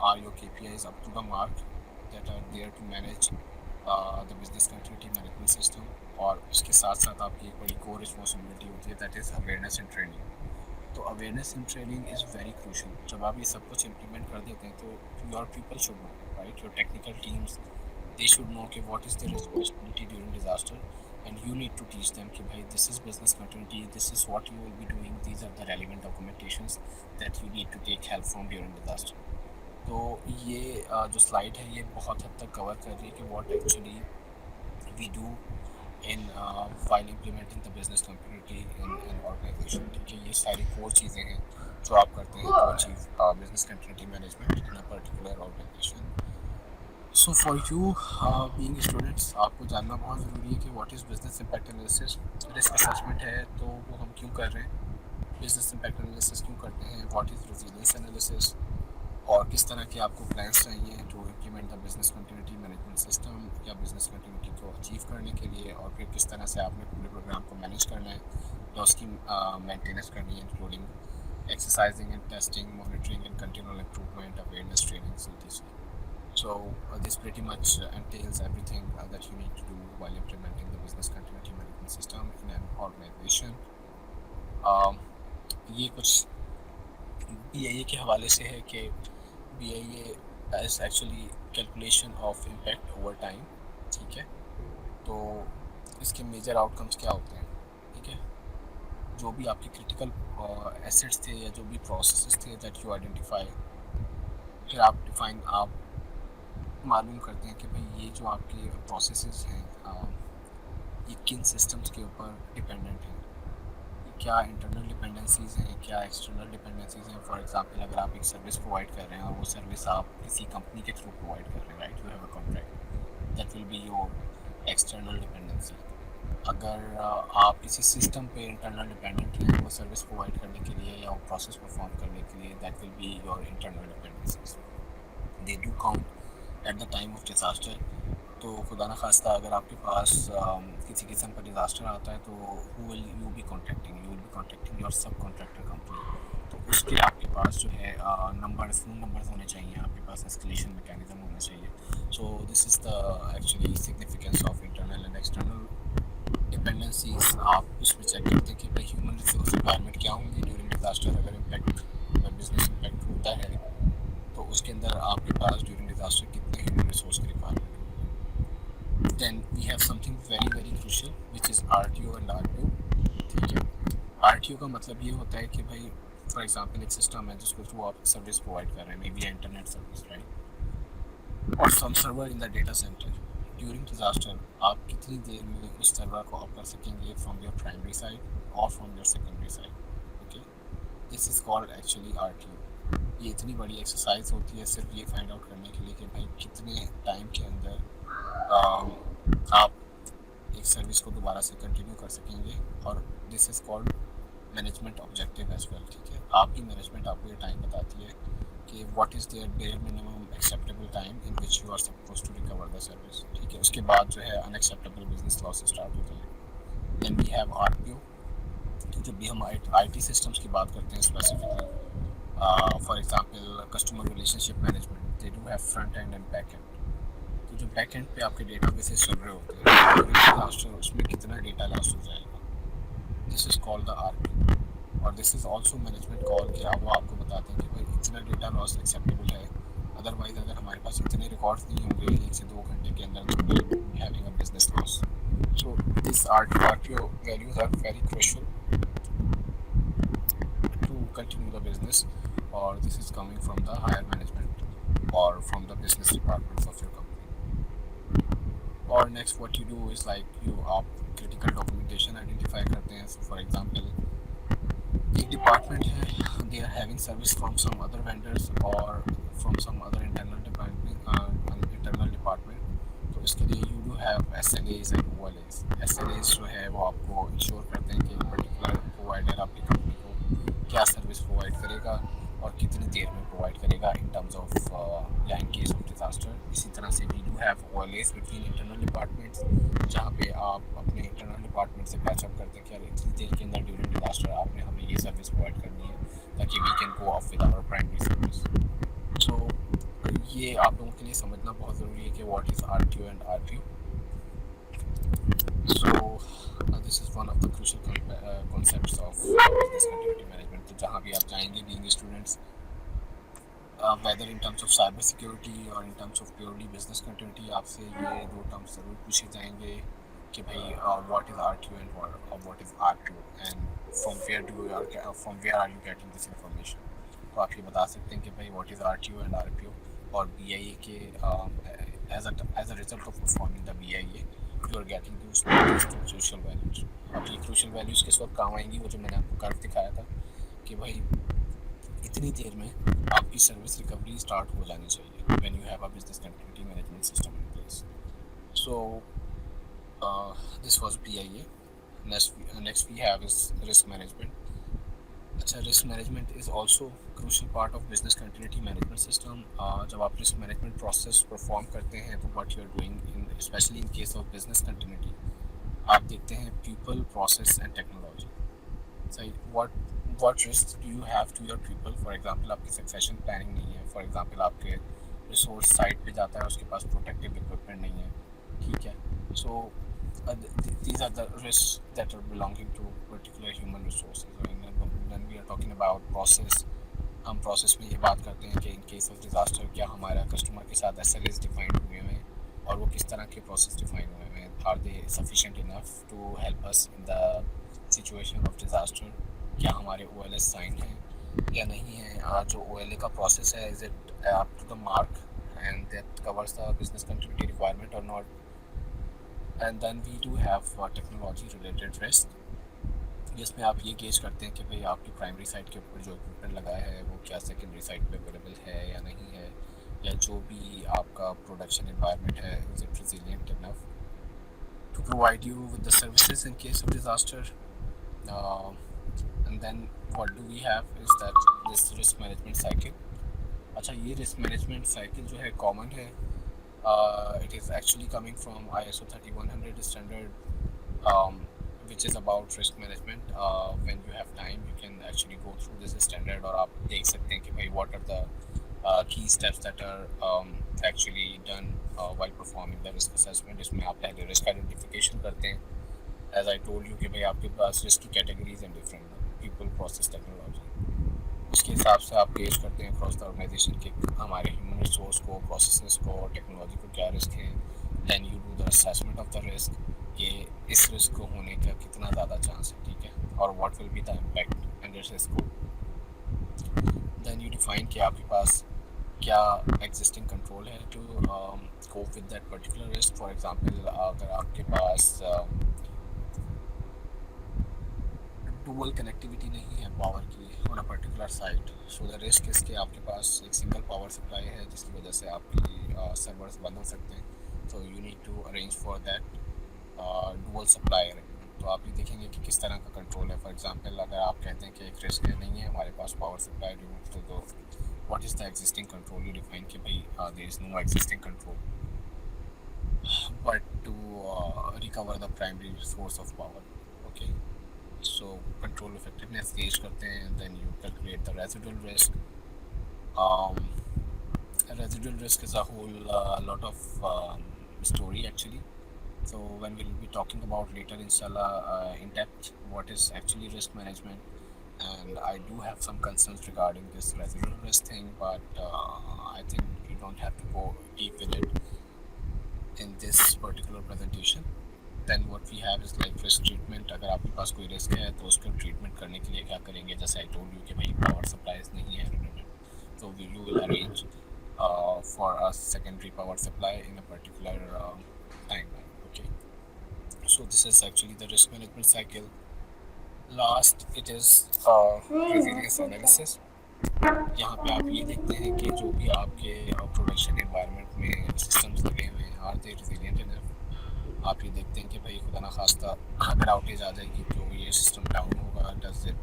are your KPIs up to the mark that are there to manage the business continuity management system, और उसके साथ साथ आपकी एक बड़ी कोर रिस्पॉन्सिबिलिटी होती है that is awareness and training. तो awareness and training is very crucial, जब आप ये सब कुछ इम्प्लीमेंट कर देते हैं तो your people should know, right, your technical teams they should know कि what is their responsibility during disaster, and you need to teach them कि भाई this is business continuity, this is what you will be doing, these are the relevant documentations that you need to take help from during disaster। तो ये जो slide है ये बहुत हद तक कवर कर रही है कि what actually we do in while implementing the business continuity in an organization, ठीक है, ये सारी कोर चीज़ें हैं जो आप करते हैं to achieve business continuity management in a particular organization। So for you being students, आपको जानना बहुत ज़रूरी है कि what is business impact analysis. Risk assessment है तो वो हम क्यों कर रहे हैं, बिजनेस इम्पैक्ट एनालिसिस क्यों करते हैं, व्हाट इज़ रेजिलियंस एनालिसिस, और किस तरह के आपको प्लान्स चाहिए to implement the business continuity management system या बिजनेस कंटिन्यूटी को अचीव करने के लिए, और फिर किस तरह से आपने पूरे प्रोग्राम को मैनेज करना है या उसकी मेंटेनेंस करनी है, including exercising and testing, monitoring and continual improvement, awareness training, etc. So this pretty much entails everything that you need to do while implementing the business continuity management system in an organization. Um, ये कुछ BIA के हवाले से है कि BIA is actually calculation of impact over time, ठीक है, तो इसके मेजर आउटकम्स क्या होते हैं, ठीक है, जो भी आपके क्रिटिकल एसेट्स थे या जो भी प्रोसेसेस थे दैट यू आइडेंटिफाई, फिर आप डिफाइन आप मालूम करते हैं कि भाई ये जो आपके प्रोसेसेस हैं ये किन सिस्टम्स के ऊपर डिपेंडेंट हैं, क्या इंटरनल डिपेंडेंसीज हैं, क्या एक्सटर्नल डिपेंडेंसीज हैं। फॉर एग्जांपल अगर आप एक सर्विस प्रोवाइड कर रहे हैं और वो सर्विस आप किसी कंपनी के थ्रू प्रोवाइड कर रहे हैं, right, you have a contract, that will be your external dependency. अगर आप किसी सिस्टम पे इंटरनल डिपेंडेंट हैं वो सर्विस प्रोवाइड करने के लिए या वो प्रोसेस परफॉर्म करने के लिए, that will be your internal dependencies, they do count eight the time of disaster. तो खुदा न खास्ता अगर आपके पास किसी किस्म का डिज़ास्टर आता है तो who will you be contacting, you will be contacting your sub contractor company. तो उसके आपके पास जो है नंबर्स, फोन नंबर्स होने चाहिए, आपके पास एस्केलेशन मैकेनिज्म होना चाहिए। सो this is the actually significance of internal and external dependencies. आप उसमें चेक करते हैं कि भाई ह्यूमन रिसोर्स रिक्वायरमेंट क्या होंगी ड्यूरिंग डिज़ास्टर, अगर इम्पैक्ट बिजनेस इम्पैक्ट होता है तो उसके अंदर आपके पास ड्यूरिंग डिज़ास्टर कितने ह्यूमन रिसोर्स की रिक्वायरमेंट होगी। Then we have something very very crucial which is RTO and RPO, ठीक है। RTO का मतलब ये होता है कि भाई फॉर एग्जांपल एक सिस्टम है जिसको थ्रू आप सर्विस प्रोवाइड कर रहे हैं, maybe internet service, right, और some server in the data centre. During disaster आप कितनी देर में उस सर्वर को ऑफ कर सकेंगे फ्रॉम योर प्राइमरी साइड और from your secondary side, okay, this is called actually RTO। ये इतनी बड़ी एक्सरसाइज होती है सिर्फ ये फाइंड आउट करने के लिए कि भाई कितने टाइम के अंदर आप एक सर्विस को दोबारा से कंटिन्यू कर सकेंगे, और this is called management objective as well, ठीक है। आपकी मैनेजमेंट आपको ये टाइम बताती है कि what is their bare minimum acceptable time in which you are suppose to recover the service, ठीक है। उसके बाद जो है अनएक्सेप्टेबल बिजनेस लॉस स्टार्ट होते हैं। Then we have RPO. तो जब भी हम आईटी सिस्टम्स की बात करते हैं specifically, for example customer relationship management, they do have front end and back and. तो जो बैक एंड पे आपके डेटा बेसेस चल रहे होते हैं लास्ट उसमें कितना डेटा लॉस हो जाएगा, this is called the RPO. और this is also management call कि वो आपको बताते हैं कि भाई इतना डेटा लॉस एक्सेप्टेबल है, अदरवाइज अगर हमारे पास इतने रिकॉर्ड्स नहीं होंगे 1 से 2 घंटे के अंदर तो we having a business loss. So these RPO values are very crucial to continue the business, or this is coming from the higher management or from the business departments of your company. Or next what you do is like you आप critical documentation identify करते हैं। So for example एक department है, they are having service from some other vendors और from some other internal department. तो इसके लिए you do have S L As and O L As. S L As जो है वो आपको इंश्योर करते हैं कि एक पर्टिकुलर प्रोवाइडर आपकी कंपनी को क्या सर्विस प्रोवाइड करेगा और कितनी देर में प्रोवाइड करेगा इन टर्म्स ऑफ या इन केस ऑफ डिजास्टर। इसी तरह से we do have O L As between internal departments, जहाँ पे आप अपने इंटरनल डिपार्टमेंट से पैचअप करते हैं कि यार इतनी देर के अंदर ड्यूरिंग डिजास्टर आपने हमें ये सर्विस प्रोवाइड करनी है ताकि we can go up with our primary service. So ये आप लोगों के लिए समझना बहुत ज़रूरी है कि what is R T O and R P O. So this is one of the crucial concepts of business continuity management. तो जहाँ भी आप जाएंगे being students, whether in terms of cyber security और in terms of purely business continuity, आपसे ये दो terms ज़रूर पूछे जाएंगे कि भाई what is R T O and what is R P O and from where are you getting this information. तो आप ये बता सकते हैं कि भाई what is R T O and R P O. और बी आई ए के as a result of performing the B I A you are getting this two crucial values. अब ये क्रूशियल वैल्यूज़ किस वक्त काम आएंगी, वो जो मैंने आपको कर्व दिखाया था कि भाई इतनी देर में आपकी सर्विस रिकवरी स्टार्ट हो जानी चाहिए when you have a business continuity management system in place. So this was BIA। Next we have is risk management. अच्छा, risk management is also crucial part of business continuity management system. जब आप risk management process perform करते हैं तो what you are doing in specially in case of business continuity, आप देखते हैं people, process and technology. सही, what risks do you have to your people? For example आपकी सक्सेशन प्लानिंग नहीं है, फॉर एग्जांपल आपके रिसोर्स साइट पे जाता है उसके पास प्रोटेक्टिव इक्विपमेंट नहीं है, ठीक है। सो these are the risks that are belonging to particular human resources. When we are talking about process, हम प्रोसेस में ये बात करते हैं कि इन केस ऑफ डिज़ास्टर क्या हमारा कस्टमर के साथ SLAs डिफाइंड हुए हैं और वो किस तरह के प्रोसेस डिफाइन हुए हैं, are they sufficient enough to help us in the situation of disaster. क्या हमारे OLS साइन हैं या नहीं है, जो OLA का प्रोसेस है is it up to the mark and that covers the business continuity requirement और not. And then we do have technology related risk, जिसमें आप ये गेज करते हैं कि भाई आपकी प्राइमरी साइट के ऊपर जो इक्विपमेंट लगाया है वो क्या सेकेंडरी साइट पे अवेलेबल है या नहीं है, या जो भी आपका प्रोडक्शन एनवायरनमेंट है is it resilient enough to provide you with the services in case of disaster. And then what do we have is that this risk management cycle. अच्छा, ये रिस्क मैनेजमेंट साइकिल जो है common है, it is actually coming from ISO 3100 standard, which is about risk management. When you have time you can actually go through this standard और आप देख सकते हैं कि भाई what are the key steps that are actually done while performing the risk assessment। इसमें आप पहले risk identification करते हैं, as I told you कि भाई आपके पास risk की categories and different people, process, technology। उसके हिसाब से आप पेश करते हैं अक्रॉस द ऑर्गेनाइजेशन के हमारे ह्यूमन रिसोर्स को, प्रोसेसेस को, टेक्नोलॉजी को क्या रिस्क है। Then you do the assessment of the risk कि इस रिस्क को होने का कितना ज़्यादा चांस है, ठीक है, और what will be the impact under risk को। देन यू डिफाइन कि आपके पास क्या एग्जिस्टिंग कंट्रोल है to cope with that particular risk. For example अगर आपके पास डुअल कनेक्टिविटी नहीं है पावर की on a particular site, so the risk इसके आपके पास एक सिंगल पावर सप्लाई है जिसकी वजह से आपकी सर्वर्स बंद हो सकते हैं। So you need to arrange for that dual supply arrangement. तो आप ये देखेंगे कि किस तरह का कंट्रोल है। फॉर एग्जांपल अगर आप कहते हैं कि एक रिस्क है नहीं है हमारे पास पावर सप्लाई, तो what is the existing control? You define कि भाई there is no existing control, but to recover the primary source of power. Okay, so control effectiveness gauge करते हैं, and then you calculate the residual risk. Um, Residual risk is a whole lot of story actually. So when we'll be talking about later, inshallah, in depth, what is actually risk management, and I do have some concerns regarding this residual risk thing, but I think you don't have to go deep with it in this particular presentation. Then what we have is like risk treatment. अगर आपके पास कोई risk है तो उसको treatment करने के लिए क्या करेंगे, जैसे आई टोल्ड यू कि भाई पावर सप्लाईज नहीं है redundant, so you will arrange for a secondary power supply in a particular timeline. Okay, so this is actually the risk management cycle. Last it is resilience analysis. यहाँ पे आप ये देखते हैं कि जो भी आपके प्रोडक्शन एनवायरनमेंट में सिस्टम्स लगे हुए हैं, आर दे रिजिलियंट इनफ। आप ये देखते हैं कि भाई खुदा ना खास्ता अगर आउटेज आ जाएगी तो ये सिस्टम डाउन होगा, डज इट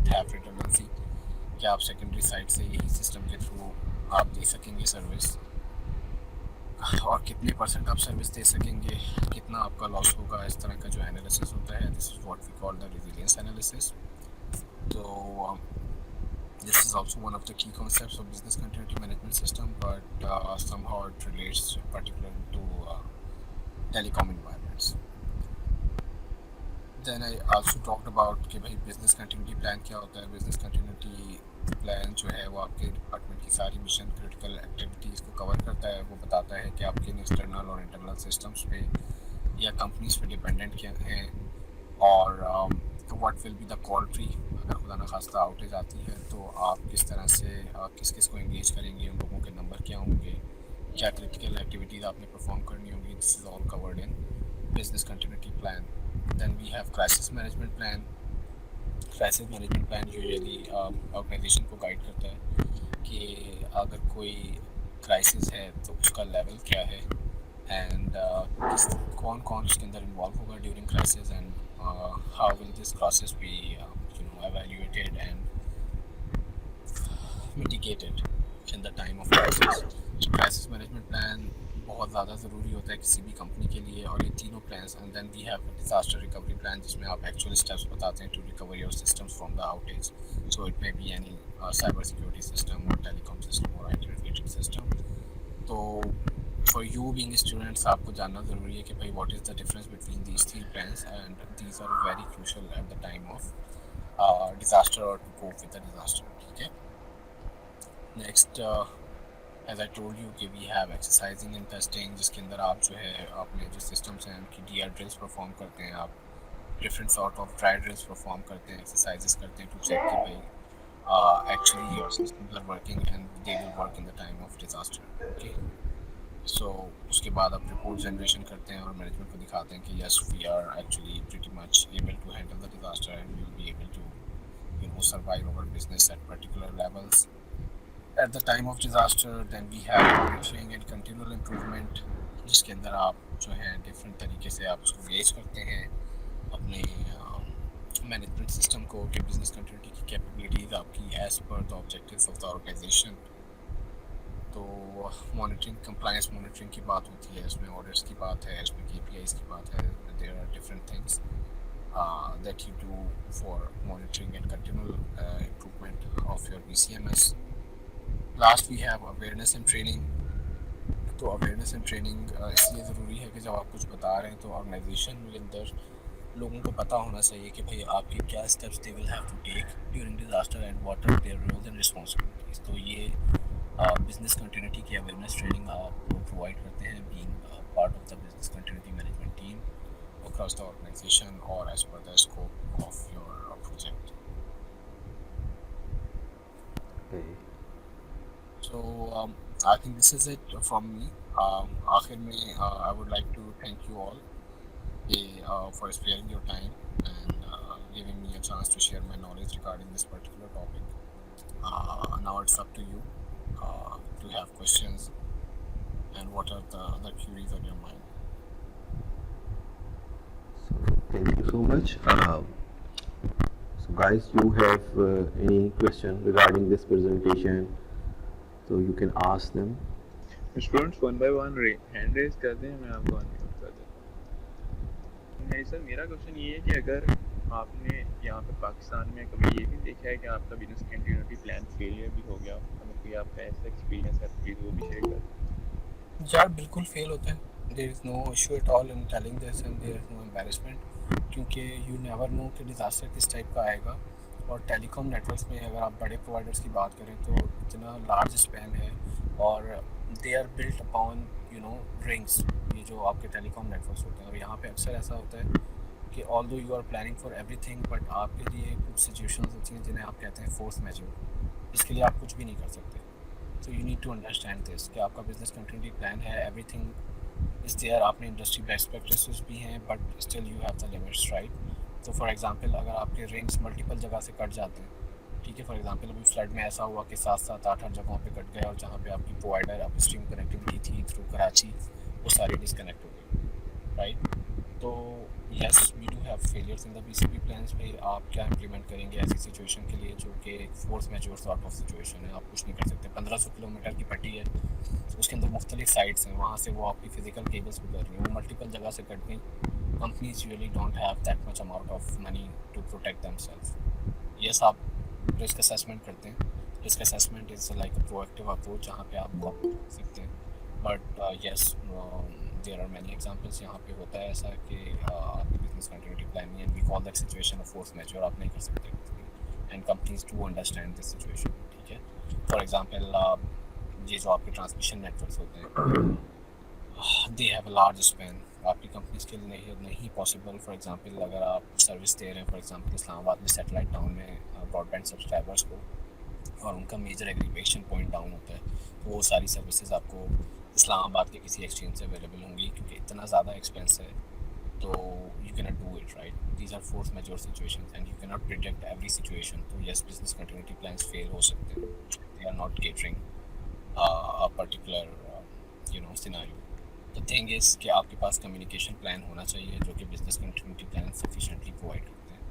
हैव रिडंडेंसी, क्या आप सेकेंडरी साइड से यही सिस्टम के थ्रू आप दे सकेंगे सर्विस, और कितने परसेंट आप सर्विस दे सकेंगे, कितना आपका लॉस होगा। इस तरह का जो एनालिसिस होता है, this is what we call the resilience analysis. तो this is also one of the key concepts of business continuity management system, but somehow it relates particularly to telecom environments. Then I also talked about कि भाई business continuity plan क्या होता है। business continuity plan जो है वो आपके department की सारी मिशन क्रिटिकल एक्टिविटीज़ को कवर करता है। वो बताता है कि आप किन एक्सटर्नल और इंटरनल सिस्टम्स पे या कंपनीज पे डिपेंडेंट क्या हैं, और what will be the call tree. अगर खुदा न खास्ता आउटेज आती है तो आप किस तरह से किस किस को एंगेज करेंगे, उन लोगों के नंबर क्या होंगे, क्या क्रिटिकल एक्टिविटीज़ आपने परफॉर्म करनी होंगी। This is all covered in business continuity plan. Then we have crisis management plan. Crisis management plan usually organization को गाइड करता है कि अगर कोई क्राइसिस है तो उसका लेवल क्या है, एंड कौन कौन उसके अंदर इन्वॉल्व होगा during crisis, and how will this crisis be evaluated and mitigated in the time of crisis. So crisis management plan बहुत ज़्यादा ज़रूरी होता है किसी भी कंपनी के लिए, और ये तीनों plans. And then we have disaster recovery plan, जिसमें आप एक्चुअल स्टेप्स बताते हैं to recover your systems from the outage. So it may be any cyber security system और टेलीकॉम सिस्टम और IT रिलेटेड सिस्टम। तो फॉर यू बीइंग स्टूडेंट्स आपको जानना ज़रूरी है कि भाई what is the difference between these three plans, and these are very crucial at the time of disaster or to cope with a disaster. ठीक है। Next as I told you कि we have exercising and testing, जिसके अंदर आप जो है अपने जो सिस्टम्स हैं उनकी DR ड्रिल्स परफॉर्म करते हैं, आप different sort of dry drills perform करते हैं, एक्सरसाइजेस करते हैं टू चेक कि भाई actually your systems are working and they will work in the time of disaster. Okay, so उसके बाद आप रिपोर्ट जनरेशन करते हैं और मैनेजमेंट को दिखाते हैं कि yes we are actually pretty much able to handle the disaster and we will be able to survive our business at particular levels at the time of disaster. Then we have monitoring and continual improvement, जिसके अंदर आप जो है different तरीके से आप उसको gauge करते हैं अपने मैनेजमेंट सिस्टम को कि बिजनेस कंटिन्यूटी की कैपेबिलिटीज आपकी as per the objectives of the organization. तो मॉनिटरिंग कंप्लायंस मॉनिटरिंग की बात होती है, इसमें ऑडिट्स की बात है, इसमें KPIs की बात है। There are different things that you do for monitoring and continual improvement of your BCMS. Last we have awareness and training. तो awareness and training इसलिए ज़रूरी है कि जब आप कुछ बता रहे हैं तो ऑर्गेनाइजेशन के अंदर लोगों को पता होना चाहिए कि भाई आपके क्या steps they will have to take during disaster and what are their roles and responsibilities. तो ये बिजनेस कंटिन्यूटी की अवेयरनेस ट्रेनिंग आप प्रोवाइड करते हैं being part of the business continuity management team across the organization or as per the scope of your project. Okay. So I think this is it from me. आखिर में I would like to thank you all for sparing your time and giving me a chance to share my knowledge regarding this particular topic. Now it's up to you to have questions and what are the other queries on your mind. So thank you so much. So guys, you have any question regarding this presentation, so you can ask them. Students one by one hand raise कर दें, मैं आपको unmute कर देता हूँ। नहीं sir, मेरा question ये है कि अगर आपने यहाँ पे पाकिस्तान में कभी ये भी देखा है कि आपका बिजनेस कंटिन्यूटी प्लान फेलियर भी हो गया, अगर कोई आपका ऐसा एक्सपीरियंस है तो प्लीज़ वो भी शेयर कर दें। यार बिल्कुल फेल होता है। There is no issue at all in telling this and there is no embarrassment, क्योंकि यू नेवर नो कि डिज़ास्टर किस टाइप का आएगा। और टेलीकॉम नेटवर्क्स में अगर आप बड़े प्रोवाइडर्स की बात करें तो इतना लार्ज स्पैन है, और they are built upon rings, ये जो आपके टेलीकॉम नेटवर्क्स होते हैं। और यहाँ पे अक्सर ऐसा होता है कि although you are planning for everything, but आपके लिए कुछ सिचुएशंस होती हैं जिन्हें आप कहते हैं फोर्स मैजेure, जिसके लिए आप कुछ भी नहीं कर सकते। So you need to understand this कि आपका बिजनेस कंटिन्यूटी प्लान है, एवरीथिंग इज देयर, आपने इंडस्ट्री बेस्ट प्रैक्टिसेस भी हैं, but still you have the limits, right. तो फॉर एग्जांपल अगर आपके रिंग्स मल्टीपल जगह से कट जाते हैं, ठीक है, फॉर एग्जांपल अभी फ्लड में ऐसा हुआ कि 7 7 8 8 जगहों पे कट गए, और जहाँ पे आपकी प्रोवाइडर अपस्ट्रीम कनेक्टिविटी थी थ्रू कराची, वो सारी डिसकनेक्ट हो गई, राइट। तो yes we do have failures in the BCP plans. भाई आप क्या इंप्लीमेंट करेंगे ऐसी सिचुएशन के लिए जो कि एक force majeure sort of situation है, आप कुछ नहीं कर सकते। 1500 किलोमीटर की पट्टी है, उसके अंदर मुख्तलिफ साइट्स हैं, वहाँ से वो आपकी फिजिकल केबल्स गुजर रही हैं, वो मल्टीपल जगह से कट गई। Companies really don't have that much amount of money to protect themselves. Yes आप रिस्क असेसमेंट करते हैं, risk assessment is like a proactive approach जहाँ पे आप बहुत सीखते हैं, but yes there are many examples यहाँ पे होता है ऐसा कि आपकी बिजनेस कंटिन्यूटी प्लान में, and we call that situation of force majeure, आप नहीं कर सकते, and companies do understand this situation, ठीक है। फॉर एग्जांपल ये जो आपके ट्रांसमिशन नेटवर्क्स होते हैं, they have a large span, आपकी कंपनीज के लिए नहीं पॉसिबल। फॉर एग्जांपल अगर आप सर्विस दे रहे हैं, फॉर एग्जांपल इस्लामाबाद में सैटेलाइट टाउन में ब्रॉडबैंड सब्सक्राइबर्स को, और उनका मेजर एग्रीगेशन पॉइंट डाउन होता है, तो वो सारी सर्विसेज आपको इस्लामाबाद के किसी एक्सचेंज से अवेलेबल होंगी, क्योंकि इतना ज़्यादा एक्सपेंस है, तो you can not do it, right. These are force majeure situations and you can not predict every situation. तो yes business continuity plans fail हो सकते हैं, they are not catering a particular scenario. The thing is कि आपके पास communication plan होना चाहिए जो कि business continuity plan sufficiently provide करते हैं,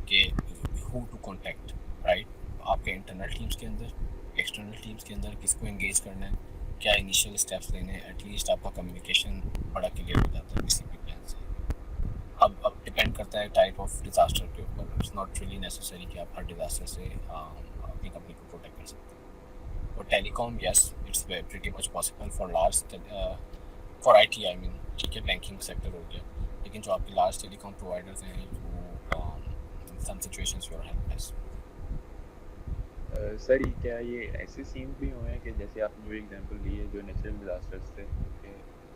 कि हु टू कॉन्टैक्ट, राइट। आपके इंटरनल टीम्स के अंदर, एक्सटर्नल टीम्स के अंदर किसको एंगेज करना है, क्या इनिशियल स्टेप्स लेने हैं, एटलीस्ट आपका कम्युनिकेशन बड़ा क्लियर हो जाता है बीसीपी प्लान से। अब डिपेंड करता है टाइप ऑफ डिज़ास्टर के ऊपर, इट्स नॉट रियली नेसेसरी कि आप हर डिज़ास्टर से अपनी कंपनी को प्रोटेक्ट कर सकते हैं। और telecom yes it's pretty much possible for large, for IT I mean, ठीक है, बैंकिंग सेक्टर हो गया, लेकिन जो आपके लार्ज टेलीकॉम प्रोवाइडर्स हैं वो some situations you are helpless. Sir क्या ये ऐसे सीन्स भी हुए हैं कि जैसे आपने जो एग्जांपल दी है, जो नेचुरल डिजास्टर्स थे,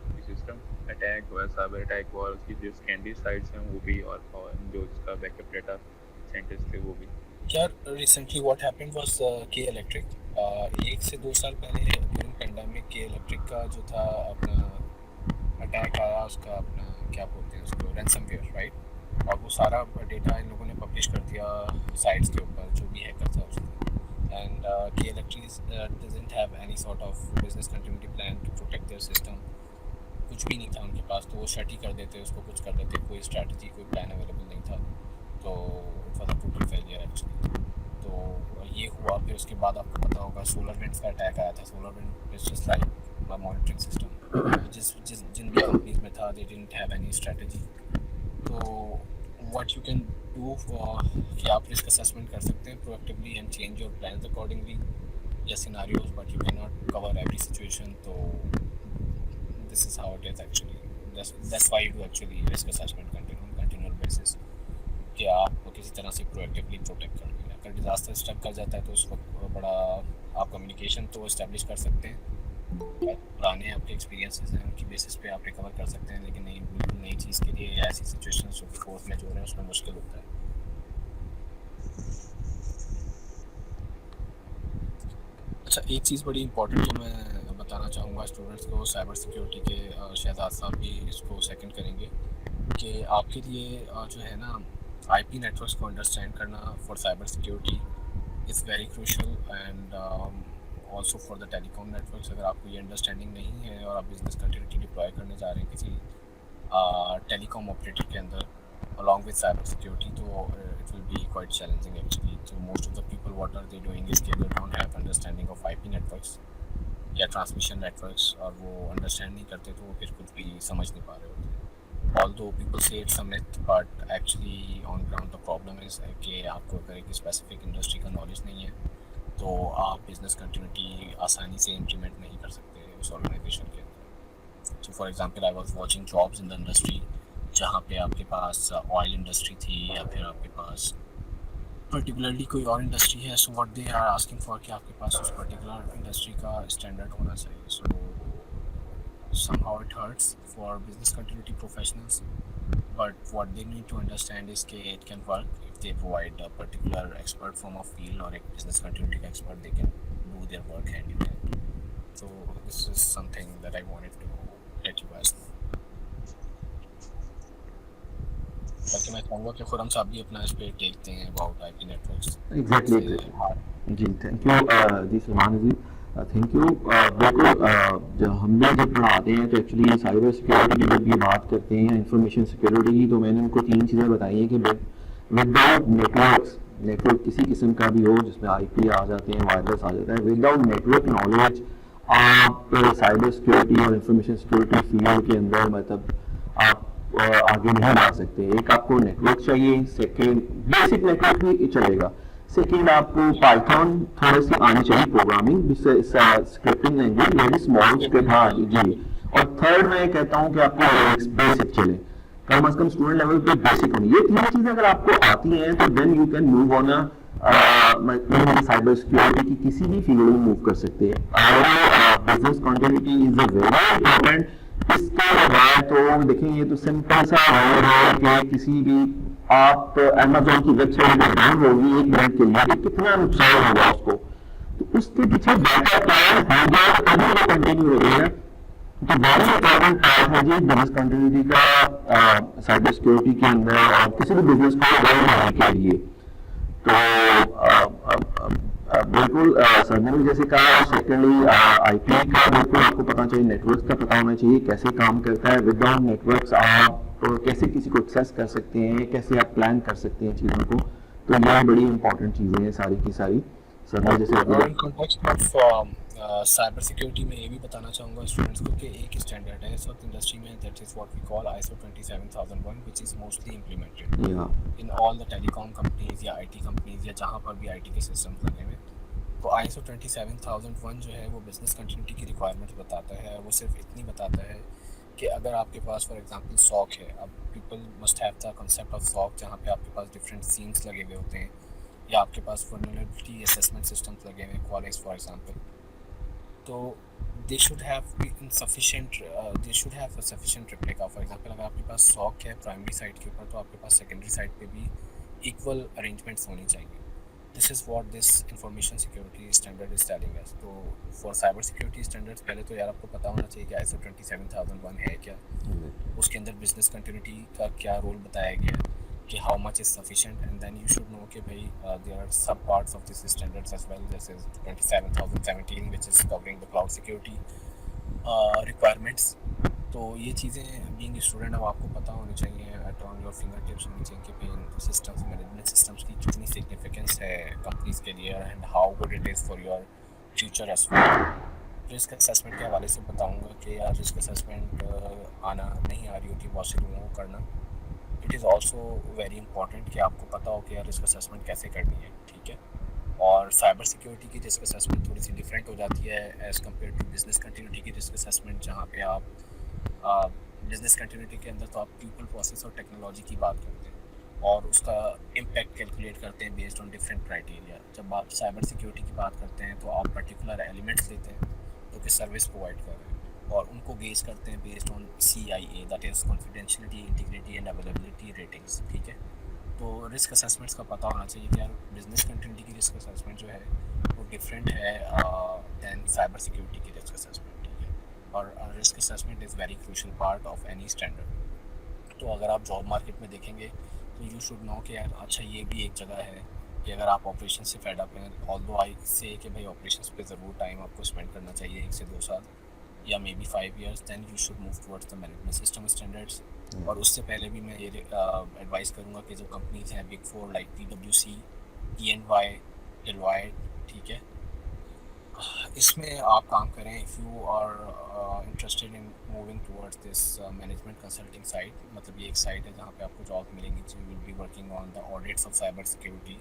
कि सिस्टम अटैक हुआ, साइबर अटैक हुआ, और उसकी जो सेकेंडरी साइट्स हैं वो भी, और जो उसका बैकअप डाटा सेंटर्स थे वो भी। यार रिसेंटली व्हाट हैपेंड वाज के इलेक्ट्रिक, 1 से 2 साल पहले ड्यूरिंग पेंडेमिक के इलेक्ट्रिक का जो था अपना अटैक आया, उसका अपना क्या बोलते हैं उसको, रैंसमवेयर, राइट। और वो सारा डेटा इन लोगों ने पब्लिश कर दिया साइट्स के ऊपर, जो भी हैकर था उसने। And K Electric doesn't have any sort of business continuity plan to protect their system, कुछ भी नहीं था उनके पास, तो वो शट ही कर देते, उसको कुछ कर देते, कोई स्ट्रैटेजी कोई प्लान अवेलेबल नहीं था, तो it was a total failure actually. तो ये हुआ, फिर उसके बाद आपको पता होगा सोलर विंड्स का अटैक आया था। Solar wind is just like monitoring system, जिन भी कंपनीज में था, they didn't have any strategy. तो व्हाट यू कैन डू कि आप रिस्क असेसमेंट कर सकते हैं proactively and change your plans accordingly या scenarios, but you can not cover every situation. तो this is how it is actually. That's why you do actually risk assessment continual basis, कि आप किसी तरह से प्रोएक्टिवली प्रोटेक्ट कर लें। अगर डिज़ास्टर स्ट्रक कर जाता है तो उस वक्त बड़ा आप कम्युनिकेशन तो इस्टेब्लिश कर सकते हैं, पुराने आपके एक्सपीरियंसेस हैं उनकी बेसिस पे आप रिकवर कर सकते हैं, लेकिन नई बिल्कुल नई चीज़ के लिए ऐसी सिचुएशन जो कि फोर्स में जो है उसमें मुश्किल होता है। अच्छा, एक चीज़ बड़ी इंपॉर्टेंट जो मैं बताना चाहूँगा स्टूडेंट्स को साइबर सिक्योरिटी के, शहजाद साहब भी इसको सेकंड करेंगे, कि आपके लिए जो है ना आईपी नेटवर्क्स को अंडरस्टैंड करना for cyber security is very crucial, and also for the telecom networks. अगर आपको ये अंडरस्टैंडिंग नहीं है और आप बिजनेस कंटिन्यूटी डिप्लॉय करने जा रहे हैं किसी टेलीकॉम ऑपरेटर के अंदर, along with cyber security, तो it will be quite challenging actually. So most of the people what are they doing is कि they don't have understanding of IP networks या ट्रांसमिशन नेटवर्क्स, और वो understand नहीं करते तो वो फिर कुछ भी समझ नहीं पा रहे होते। ऑल्दो पीपल से it's a myth, but actually on ground the problem is कि आपको अगर एक स्पेसिफिक इंडस्ट्री का नॉलेज नहीं है तो आप बिजनेस कंटिन्यूटी आसानी से इम्प्लीमेंट नहीं कर सकते उस ऑर्गेनाइजेशन के अंदर। So for example I was watching jobs in the industry जहाँ पे आपके पास ऑयल इंडस्ट्री थी या फिर आपके पास पर्टिकुलरली कोई और इंडस्ट्री है, so what they are asking for कि आपके पास उस पर्टिकुलर इंडस्ट्री का स्टैंडर्ड होना चाहिए। सो somehow it hurts for business continuity professionals, but what they need to understand is that it can work if they provide a particular expert from a field or a business continuity expert, they can do their work hand in hand. So this is something that I wanted to let you guys know. बाकी मैं चाहूँगा कि खुरम साहब भी अपना इस पे take दें अबाउट आईपी नेटवर्क्स। एग्जैक्टली जी, थैंक यू जी सलमान जी, थैंक यू। बिल्कुल, जब हम लोग जब पढ़ाते हैं तो एक्चुअली साइबर सिक्योरिटी की जब ये बात करते हैं इंफॉर्मेशन सिक्योरिटी की, तो मैंने उनको 3 चीज़ें बताई हैं कि विदाउट नेटवर्क किसी किस्म का भी हो जिसमें आईपी आ जाते हैं, वायरलेस आ जाता है, विदाउट नेटवर्क नॉलेज आप साइबर सिक्योरिटी और इंफॉर्मेशन सिक्योरिटी फील्ड के अंदर मतलब आप आगे नहीं बढ़ सकते। एक आपको नेटवर्क चाहिए, सेकेंड बेसिक नेटवर्क भी चलेगा, सेकेंड आपको पाइथन थोड़ी सी आनी चाहिए, programming scripting language, very small script, हाँ जी, और थर्ड मैं कहता हूँ कि आपको बेसिक चले, कम अज कम स्टूडेंट लेवल पे बेसिक होनी। ये 3 चीजें अगर आपको आती हैं तो then you can move on cyber security की किसी भी फील्ड में मूव कर सकते हैं। Business continuity is a very important. इसके बाद तो देखें, ये तो सिंपल सा है कि किसी भी आप अमेजोन की वेबसाइट पर डाउन होगी 1 मिनट के लिए, कितना नुकसान होगा उसको, तो उसके पीछे डाटा प्लान होगा तभी वो कंटिन्यू रहेगा। तो वेरी इंपॉर्टेंट पार्ट है जी बिजनेस कंटिन्यूटी का साइबर सिक्योरिटी के अंदर और किसी भी बिजनेस को रन करने के लिए। तो बिल्कुल सर ने भी जैसे कहा, सेकेंडली आईपी का बिल्कुल आपको पता चाहिए, नेटवर्क का पता होना चाहिए कैसे काम करता है। विदाउट नेटवर्क्स आप कैसे किसी को एक्सेस कर सकते हैं, कैसे आप प्लान कर सकते हैं चीज़ों को, तो ये बड़ी इंपॉर्टेंट चीज़ें हैं सारी की सारी। सर ने जैसे in context of cyber security में ये भी बताना चाहूँगा स्टूडेंट्स को कि एक स्टैंडर्ड है इस वक्त इंडस्ट्री में, that is what we call ISO 27001, which is mostly implemented in all the telecom companies या आईटी कंपनीज या जहाँ पर भी आईटी के सिस्टम्स लगे हुए। तो ISO 27001 जो है वो बिजनेस कंटिन्यूटी की रिक्वायरमेंट्स बताता है। वो सिर्फ इतनी बताता है कि अगर आपके पास फॉर एग्जांपल सॉक है, अब people must have the concept of SOC जहाँ पे आपके पास डिफरेंट सीन्स लगे हुए होते हैं या आपके पास वल्नरेबिलिटी असेसमेंट सिस्टम्स लगे हुए हैं, क्वालिस फॉर एग्जांपल, तो they should have sufficient replica. For example अगर आपके पास सॉक है प्राइमरी साइट के ऊपर तो आपके पास सेकेंडरी साइट पे भी इक्वल अरेंजमेंट्स होनी चाहिए। This is what this information security standard is telling us. तो फॉर साइबर सिक्योरिटी स्टैंडर्ड्स पहले तो यार आपको पता होना चाहिए कि ISO 27001 है क्या, उसके अंदर बिजनेस कंटिन्यूटी का क्या रोल बताया गया है, कि how much is sufficient, and then you should know कि भाई there are sub parts of this standards as well, जैसे 27017 which is covering the cloud security requirements. तो ये चीज़ें बीइंग स्टूडेंट अब आपको पता होनी चाहिए, at on your fingertips होनी चाहिए कि भाई सिस्टम्स, मैनेजमेंट सिस्टम्स की कितनी सिग्निफिकेंस है कंपनीज के लिए and how good it is for your future as well. Risk assessment के हवाले से बताऊंगा कि यार रिस्क असेसमेंट आना नहीं आ रही होती बहुत से लोगों को करना। It is also very important कि आपको पता हो कि यार रिस्क असेसमेंट कैसे करनी है, ठीक है। और साइबर सिक्योरिटी की रिस्क असेसमेंट थोड़ी सी डिफरेंट हो जाती है as compare to business continuity की रिस्क असेसमेंट, जहाँ पे आप बिजनेस कंटिन्यूटी के अंदर तो आप पीपल, प्रोसेस और टेक्नोलॉजी की बात करते हैं और उसका इम्पैक्ट कैलकुलेट करते हैं बेस्ड ऑन डिफरेंट क्राइटेरिया। जब आप साइबर सिक्योरिटी की बात करते हैं तो आप पर्टिकुलर एलिमेंट्स लेते हैं जो कि सर्विस प्रोवाइड कर रहे हैं और उनको गेज करते हैं based on CIA, that is confidentiality, integrity and availability ratings, ठीक है। तो रिस्क असेसमेंट्स का पता होना चाहिए कि यार बिजनेस कंटिन्यूटी की रिस्क असेसमेंट जो है वो डिफरेंट है दैन साइबर सिक्योरिटी की रिस्क असेसमेंट, ठीक है। और risk assessment is very crucial part of any standard. तो अगर आप जॉब मार्केट में देखेंगे तो यू शुड नो कि यार अच्छा ये भी एक जगह है कि अगर आप ऑपरेशन से फेड अप हैं, ऑल्दो आई से कि भाई ऑपरेशंस पे ज़रूर टाइम आपको स्पेंड करना चाहिए 1 से 2 साल या maybe 5 years, then you should move towards the management system standards और उससे पहले भी मैं ये एडवाइस करूँगा कि जो कंपनीज हैं big four like PwC, EY, Deloitte, ठीक है, इसमें आप काम करें if you are interested in moving towards this management consulting site. मतलब ये एक साइट है जहाँ पे आपको जॉब मिलेंगी, you will be working on the audits of cyber security,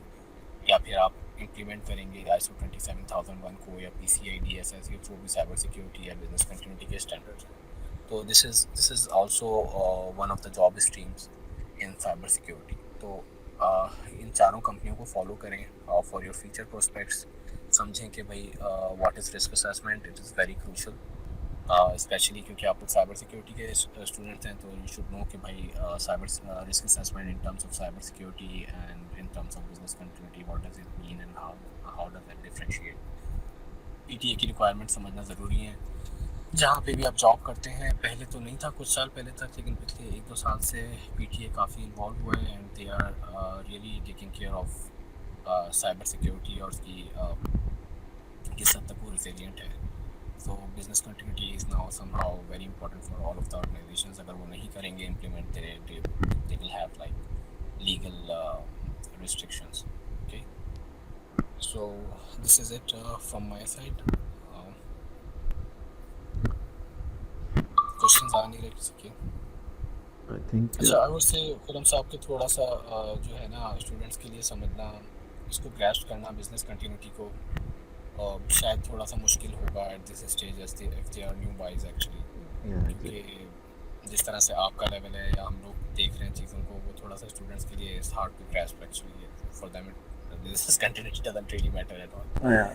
या फिर आप इम्प्लीमेंट करेंगे ISO 27001 को या PCI DSS, ये जो भी साइबर सिक्योरिटी या बिजनेस कंटिन्यूटी के स्टैंडर्ड्स हैं। तो this is also one of the job streams in cyber security. तो इन चारों कंपनियों को फॉलो करें फॉर योर फ्यूचर प्रोस्पेक्ट्स। समझें कि भाई what is risk assessment, it is very crucial, specially क्योंकि आप साइबर सिक्योरिटी के स्टूडेंट्स हैं, तो यू शुड नो कि भाई cyber risk assessment in terms of cyber security and in terms of business continuity, what does it mean and how does it differentiate. PTA की requirement समझना ज़रूरी है। जहाँ पे भी आप जॉब करते हैं, पहले तो नहीं था कुछ साल पहले तक, लेकिन पिछले 1-2 साल से PTA काफ़ी इन्वॉल्व हुआ है and they are really taking care of cyber security और उसकी किस हद तक वो रिजिलियंट है। So business continuity is now somehow very important for all of the organizations. अगर वो नहीं करेंगे implement, they will have like legal restrictions. Okay, so this is it from my side. Questions आ नहीं रहे किसी के? I think अच्छा, I would say Khurram साहब के थोड़ा सा जो है ना स्टूडेंट्स के लिए समझना, इसको ग्रैस्प करना बिजनेस कंटिन्यूटी को शायद थोड़ा सा मुश्किल होगा at this stage if they are newbies actually, yeah, क्योंकि जिस तरह से आपका लेवल है या हम लोग देख रहे हैं चीज़ों को, वो थोड़ा सा स्टूडेंट्स के लिए it's hard to grasp actually for them. This continuity doesn't really matter at all.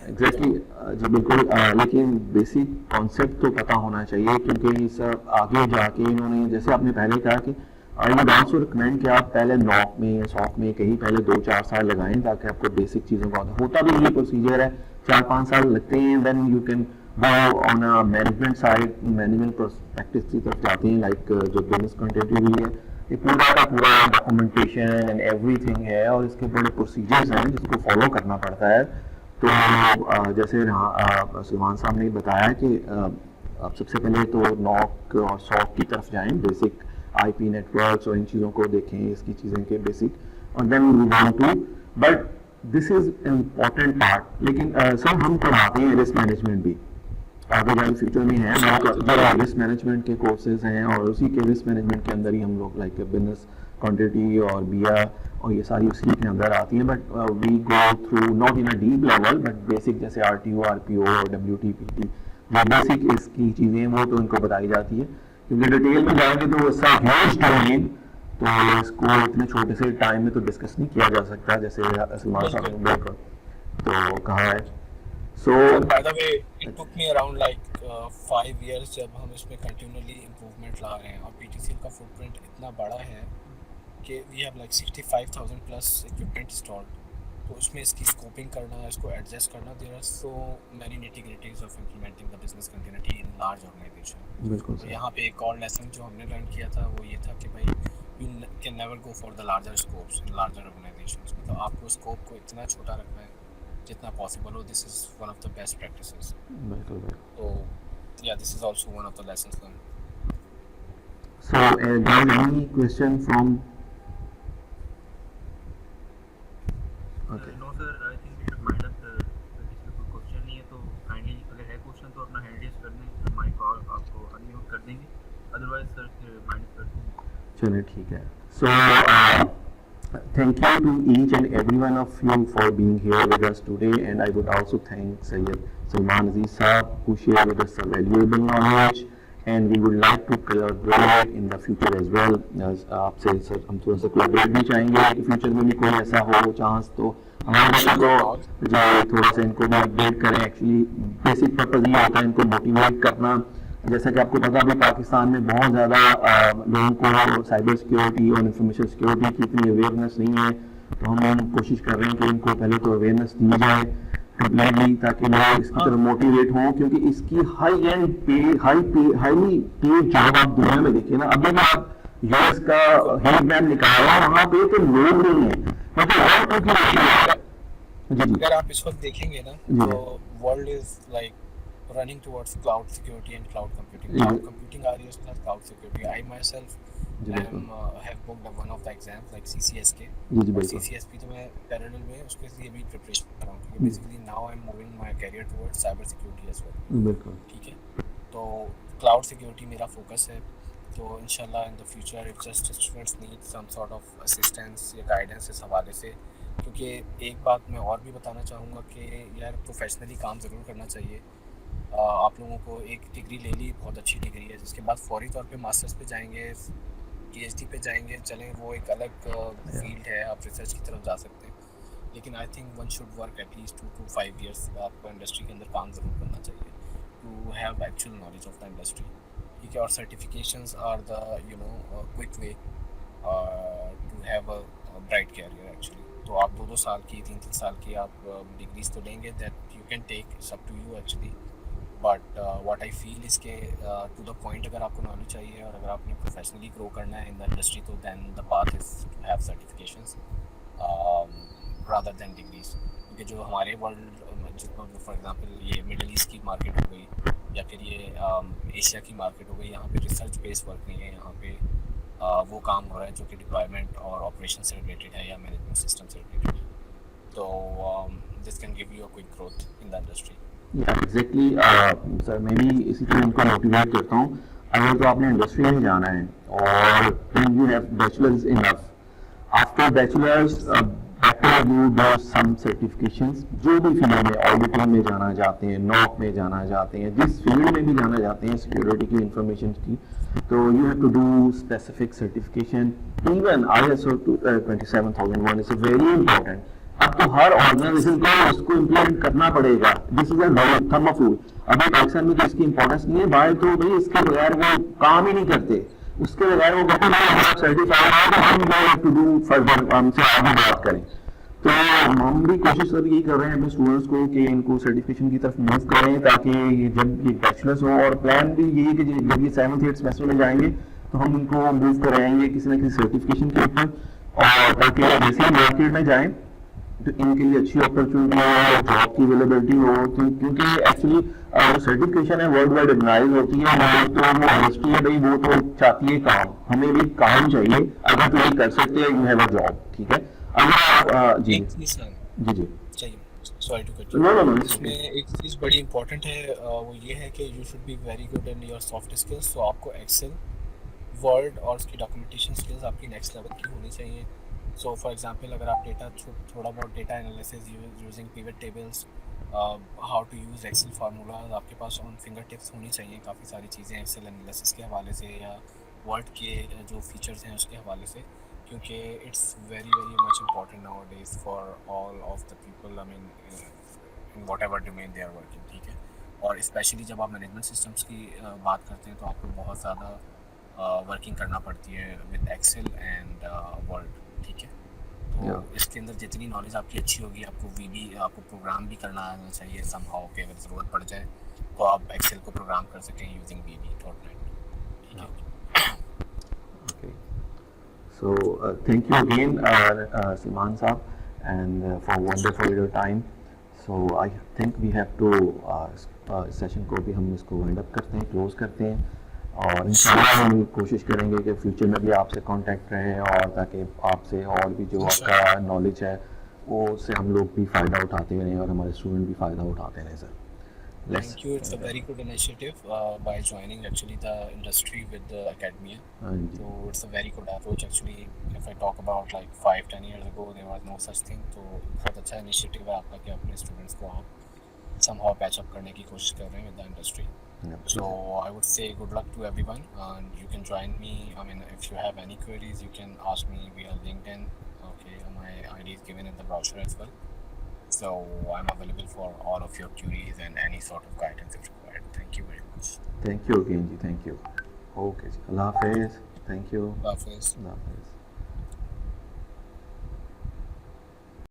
Exactly जी बिल्कुल, लेकिन बेसिक कॉन्सेप्ट तो पता होना चाहिए, क्योंकि सब आगे जाके इन्होंने, जैसे आपने पहले कहा कि आई वुड आल्सो रिकमेंड कि आप पहले नॉक में या सॉक में कहीं पहले 2-4 साल लगाएं, ताकि आपको बेसिक चीज़ों का होता भी ये प्रोसीजर है, 4-5 साल लगते हैं, then you can go on a management side, management practice की तरफ जाते हैं, लाइक जो बिजनेस कंटिन्यूटी है, ये पूरा का पूरा डॉक्यूमेंटेशन एंड एवरीथिंग है, और इसके बड़े प्रोसीजर्स हैं जिसको फॉलो करना पड़ता है। तो जैसे सलमान साहब ने बताया कि आप सबसे पहले तो नॉक और सॉक की तरफ जाएं, बेसिक IP नेटवर्क्स और इन चीज़ों को देखें, इसकी चीज़ें के बेसिक, और then move on to, but this is important part. लेकिन सर हम पढ़ाते हैं रिस्क मैनेजमेंट भी, आगे जाके फ्यूचर में है, रिस्क मैनेजमेंट के कोर्सेज हैं, और उसी के रिस्क मैनेजमेंट के अंदर ही हम लोग लाइक बिजनेस क्वांटिटी और BIA और ये सारी उसी के अंदर आती हैं, but we go through not in a deep level, but basic जैसे RTO, RPO और WTPT, जो बेसिक इसकी चीज़ें वो तो इनको बताई जाती है, क्योंकि डिटेल में जाएंगे तो इसका ह्यूज डोमेन, तो इसको इतने छोटे से टाइम में तो डिस्कस नहीं किया जा सकता, जैसे सलमान साहब ने तो कहा है। So by the way, it took me around like 5 years जब हम इसमें continually improvement ला रहे हैं, और PTCL का footprint इतना बड़ा है कि we have like 65,000 plus equipment installed, तो उसमें इसकी scoping करना, इसको adjust करना, there are so many nitty-gritties of implementing the business continuity in large organization। बिल्कुल तो यहाँ पे एक और lesson जो हमने learn किया था वो ये था कि भाई you can never go for the larger scopes in larger organizations, मतलब आपको scope को इतना छोटा रखना है जितना पॉसिबल हो। This is one of the best practices. तो या this is also one of the lessons learn. So does any question from okay no sir, I think we should mind up किसी को क्वेश्चन नहीं है तो kindly अगर है question तो अपना हैंड रेज कर दें, माइक और आपको अनम्यूट कर देंगे, अदरवाइज सर फिर माइंड कर देंगे। चलिए ठीक है। सो thank you to each and every one of you for being here with us today, and I would also thank Syed Salman Aziz Saab who shared with us some valuable knowledge, and we would like to collaborate in the future as well। आपसे sir हम थोड़ा सा collaborate भी चाहेंगे कि future में भी कोई ऐसा हो चांस, तो हमारे को जो थोड़ा सा इनको भी अपडेट करें। एक्चुअली बेसिक पर्पज ये होता है इनको मोटिवेट करना। जैसा कि आपको पता है पाकिस्तान में बहुत ज़्यादा लोगों को साइबर सिक्योरिटी और इंफॉर्मेशन सिक्योरिटी की इतनी अवेयरनेस नहीं है, तो हम कोशिश कर रहे हैं कि इनको पहले तो अवेयरनेस दी जाए कंप्लीटली, ताकि लोग इसकी तरफ मोटिवेट हों, क्योंकि इसकी हाईली पेड जॉब आप दुनिया में देखिए ना, अभी भी आप US का हेल्थ मैप निकाला वहाँ पे तो लोग नहीं है, मतलब अगर आप इस वक्त देखेंगे ना तो world is like running towards cloud security and cloud computing। Cloud computing आ रही है उसके साथ cloud security। I myself जी आई बिल्कुल। Am have booked one of the exams like CCSK जी जी और बिल्कुल। CCSP तो मैं पैरेलल में उसके लिए भी प्रिपरेशन कर रहा हूँ क्योंकि जी, basically now I am moving my career towards cyber security as well. बिल्कुल। ठीक है, तो क्लाउड सिक्योरिटी मेरा फोकस है। तो इंशाल्लाह in the future if just students need some sort of assistance या गाइडेंस इस हवाले से, क्योंकि एक बात मैं और भी बताना चाहूँगा कि यार प्रोफेशनली काम ज़रूर करना चाहिए। आप लोगों को एक डिग्री ले ली, बहुत अच्छी डिग्री है, जिसके बाद फौरी तौर पे मास्टर्स पे जाएंगे, PhD पे जाएंगे, चलें वो एक अलग या फील्ड है, आप रिसर्च की तरफ जा सकते हैं। लेकिन I think one should work at least 2 to 5 years, आपको इंडस्ट्री के अंदर काम ज़रूर करना चाहिए to have actual knowledge of the industry. ठीक है, और certifications are the quick way to have a bright career actually. तो आप 2-2 साल की, 3-3 साल की आप डिग्रीज तो लेंगे, that you can take, it's up to you actually. But what I feel is के टू द पॉइंट अगर आपको नॉलेज चाहिए और अगर आपने प्रोफेशनली ग्रो करना है इन द इंडस्ट्री, तो then the path is to have certifications rather than degrees. क्योंकि जो हमारे वर्ल्ड, जितना फॉर एग्जांपल ये मिडिल ईस्ट की मार्केट हो गई या फिर ये एशिया की मार्केट हो गई, यहाँ पे रिसर्च बेस्ड वर्क नहीं है। यहाँ पे वो काम हो रहा है जो कि डिप्लॉयमेंट और ऑपरेशन से रिलेटेड है या मैनेजमेंट सिस्टम से रिलेटेड है। तो this can give you a quick growth in the industry. Exactly sir, मैं भी इसी तरह उनको मोटिवेट करता हूँ। अगर तो आपने इंडस्ट्री में जाना है और you have bachelors enough, after bachelors better you do some certifications, जो भी फील्ड में, ऑडिटिंग में जाना चाहते हैं, नॉक में जाना चाहते हैं, जिस फील्ड में भी जाना चाहते हैं सिक्योरिटी की, इंफॉर्मेशन की, तो you have to do specific certification. Even ISO 27001 is very important. अब तो हर ऑर्गेनाइजेशन को उसको इम्प्लीमेंट करना पड़ेगा। This is a thumb of rule. अभी एक्शन में तो इसकी इंपॉर्टेंस नहीं है भाई, तो भाई इसके बगैर वो काम ही नहीं करते। उसके बगैर वो कहते हैं सर्टिफाइड है तो हम टू डू फर्दर, हमसे आगे बात करें। तो हम भी कोशिश सर यही कर रहे हैं अपने स्टूडेंट्स को कि इनको सर्टिफिकेशन की तरफ मूव करें, ताकि जब ये बैचलर्स हो, और प्लान भी यही है कि जब ये 7th 8th सेमेस्टर में जाएंगे तो हम इनको मूव कराएंगे किसी न किसी सर्टिफिकेशन के ऊपर, और ताकि जैसे ही मार्केट में जाएं तो इनके लिए अच्छी अपॉर्चुनिटी हो, जॉब की अवेलेबिलिटी हो। क्योंकि एक्चुअली सर्टिफिकेशन है वर्ल्ड वाइड रिकॉग्नाइज होती है, तो वो इंडस्ट्री है भाई, वो तो चाहती है काम, हमें भी काम चाहिए। अगर तो ये कर सकते हैं, यू हैव अ जॉब। ठीक है, अगर जी एक चीज़ सर जी जी, चाहिए, sorry to cut you, no no no, इसमें ओके। एक चीज़ बड़ी इंपॉर्टेंट है, वो ये है कि you should be very good in your soft skills. तो आपको एक्सेल, वर्ड और उसकी डॉक्यूमेंटेशन स्किल्स आपकी नेक्स्ट लेवल की होनी चाहिए। सो फॉर एग्जांपल अगर आप डेटा, थोड़ा बहुत data analysis using pivot tables, how to use Excel formulas आपके पास ऑन फिंगर टिप्स होनी चाहिए। काफ़ी सारी चीज़ें एक्सेल एनालिसिस के हवाले से या वर्ड के जो फीचर्स हैं उसके हवाले से, क्योंकि it's very very much important nowadays for all of the people, I mean in whatever domain they are working. ठीक है, और स्पेशली जब आप मैनेजमेंट सिस्टम्स की बात करते हैं तो आपको बहुत ज़्यादा वर्किंग करना पड़ती है विद एक्सेल एंड वर्ड। ठीक है, तो या इसके अंदर जितनी नॉलेज आपकी अच्छी होगी, आपको VB, आपको प्रोग्राम भी करना आना चाहिए समहाउ, कि अगर ज़रूरत पड़ जाए तो आप एक्सेल को प्रोग्राम कर सकें यूजिंग VB.NET। ठीक है, okay. So thank you again, Salman Saab, and for wonderful your time. So I think we have to session को भी हम इसको वाइंड अप करते हैं, क्लोज करते हैं, और इंशाल्लाह हम कोशिश करेंगे कि फ्यूचर में भी आपसे कांटेक्ट रहे, और ताकि आपसे और भी जो इंशाल्लाह। आपका नॉलेज है वो से हम लोग भी फ़ायदा उठाते रहें और हमारे स्टूडेंट भी फ़ायदा उठाते रहें sir. Let's Thank you. It's a very good initiative by joining actually the industry with the academia. हाँ जी, So it's a very good approach actually. If I talk about like 5-10 years ago, there was no such thing. तो बहुत अच्छा initiative है आपका कि अपने students को आप somehow patch up करने की कोशिश कर रहे हैं with the industry. So I would say good luck to everyone, and you can join me. I mean, if you have any queries, you can ask me via LinkedIn. Okay, my ID is given in the brochure as well. So I'm available for all of your queries and any sort of guidance if required. Thank you very much. Thank you again जी, thank you. Okay जी, अल्लाह हाफिज़, thank you, Allah Hafiz. अल्लाह हाफिज़।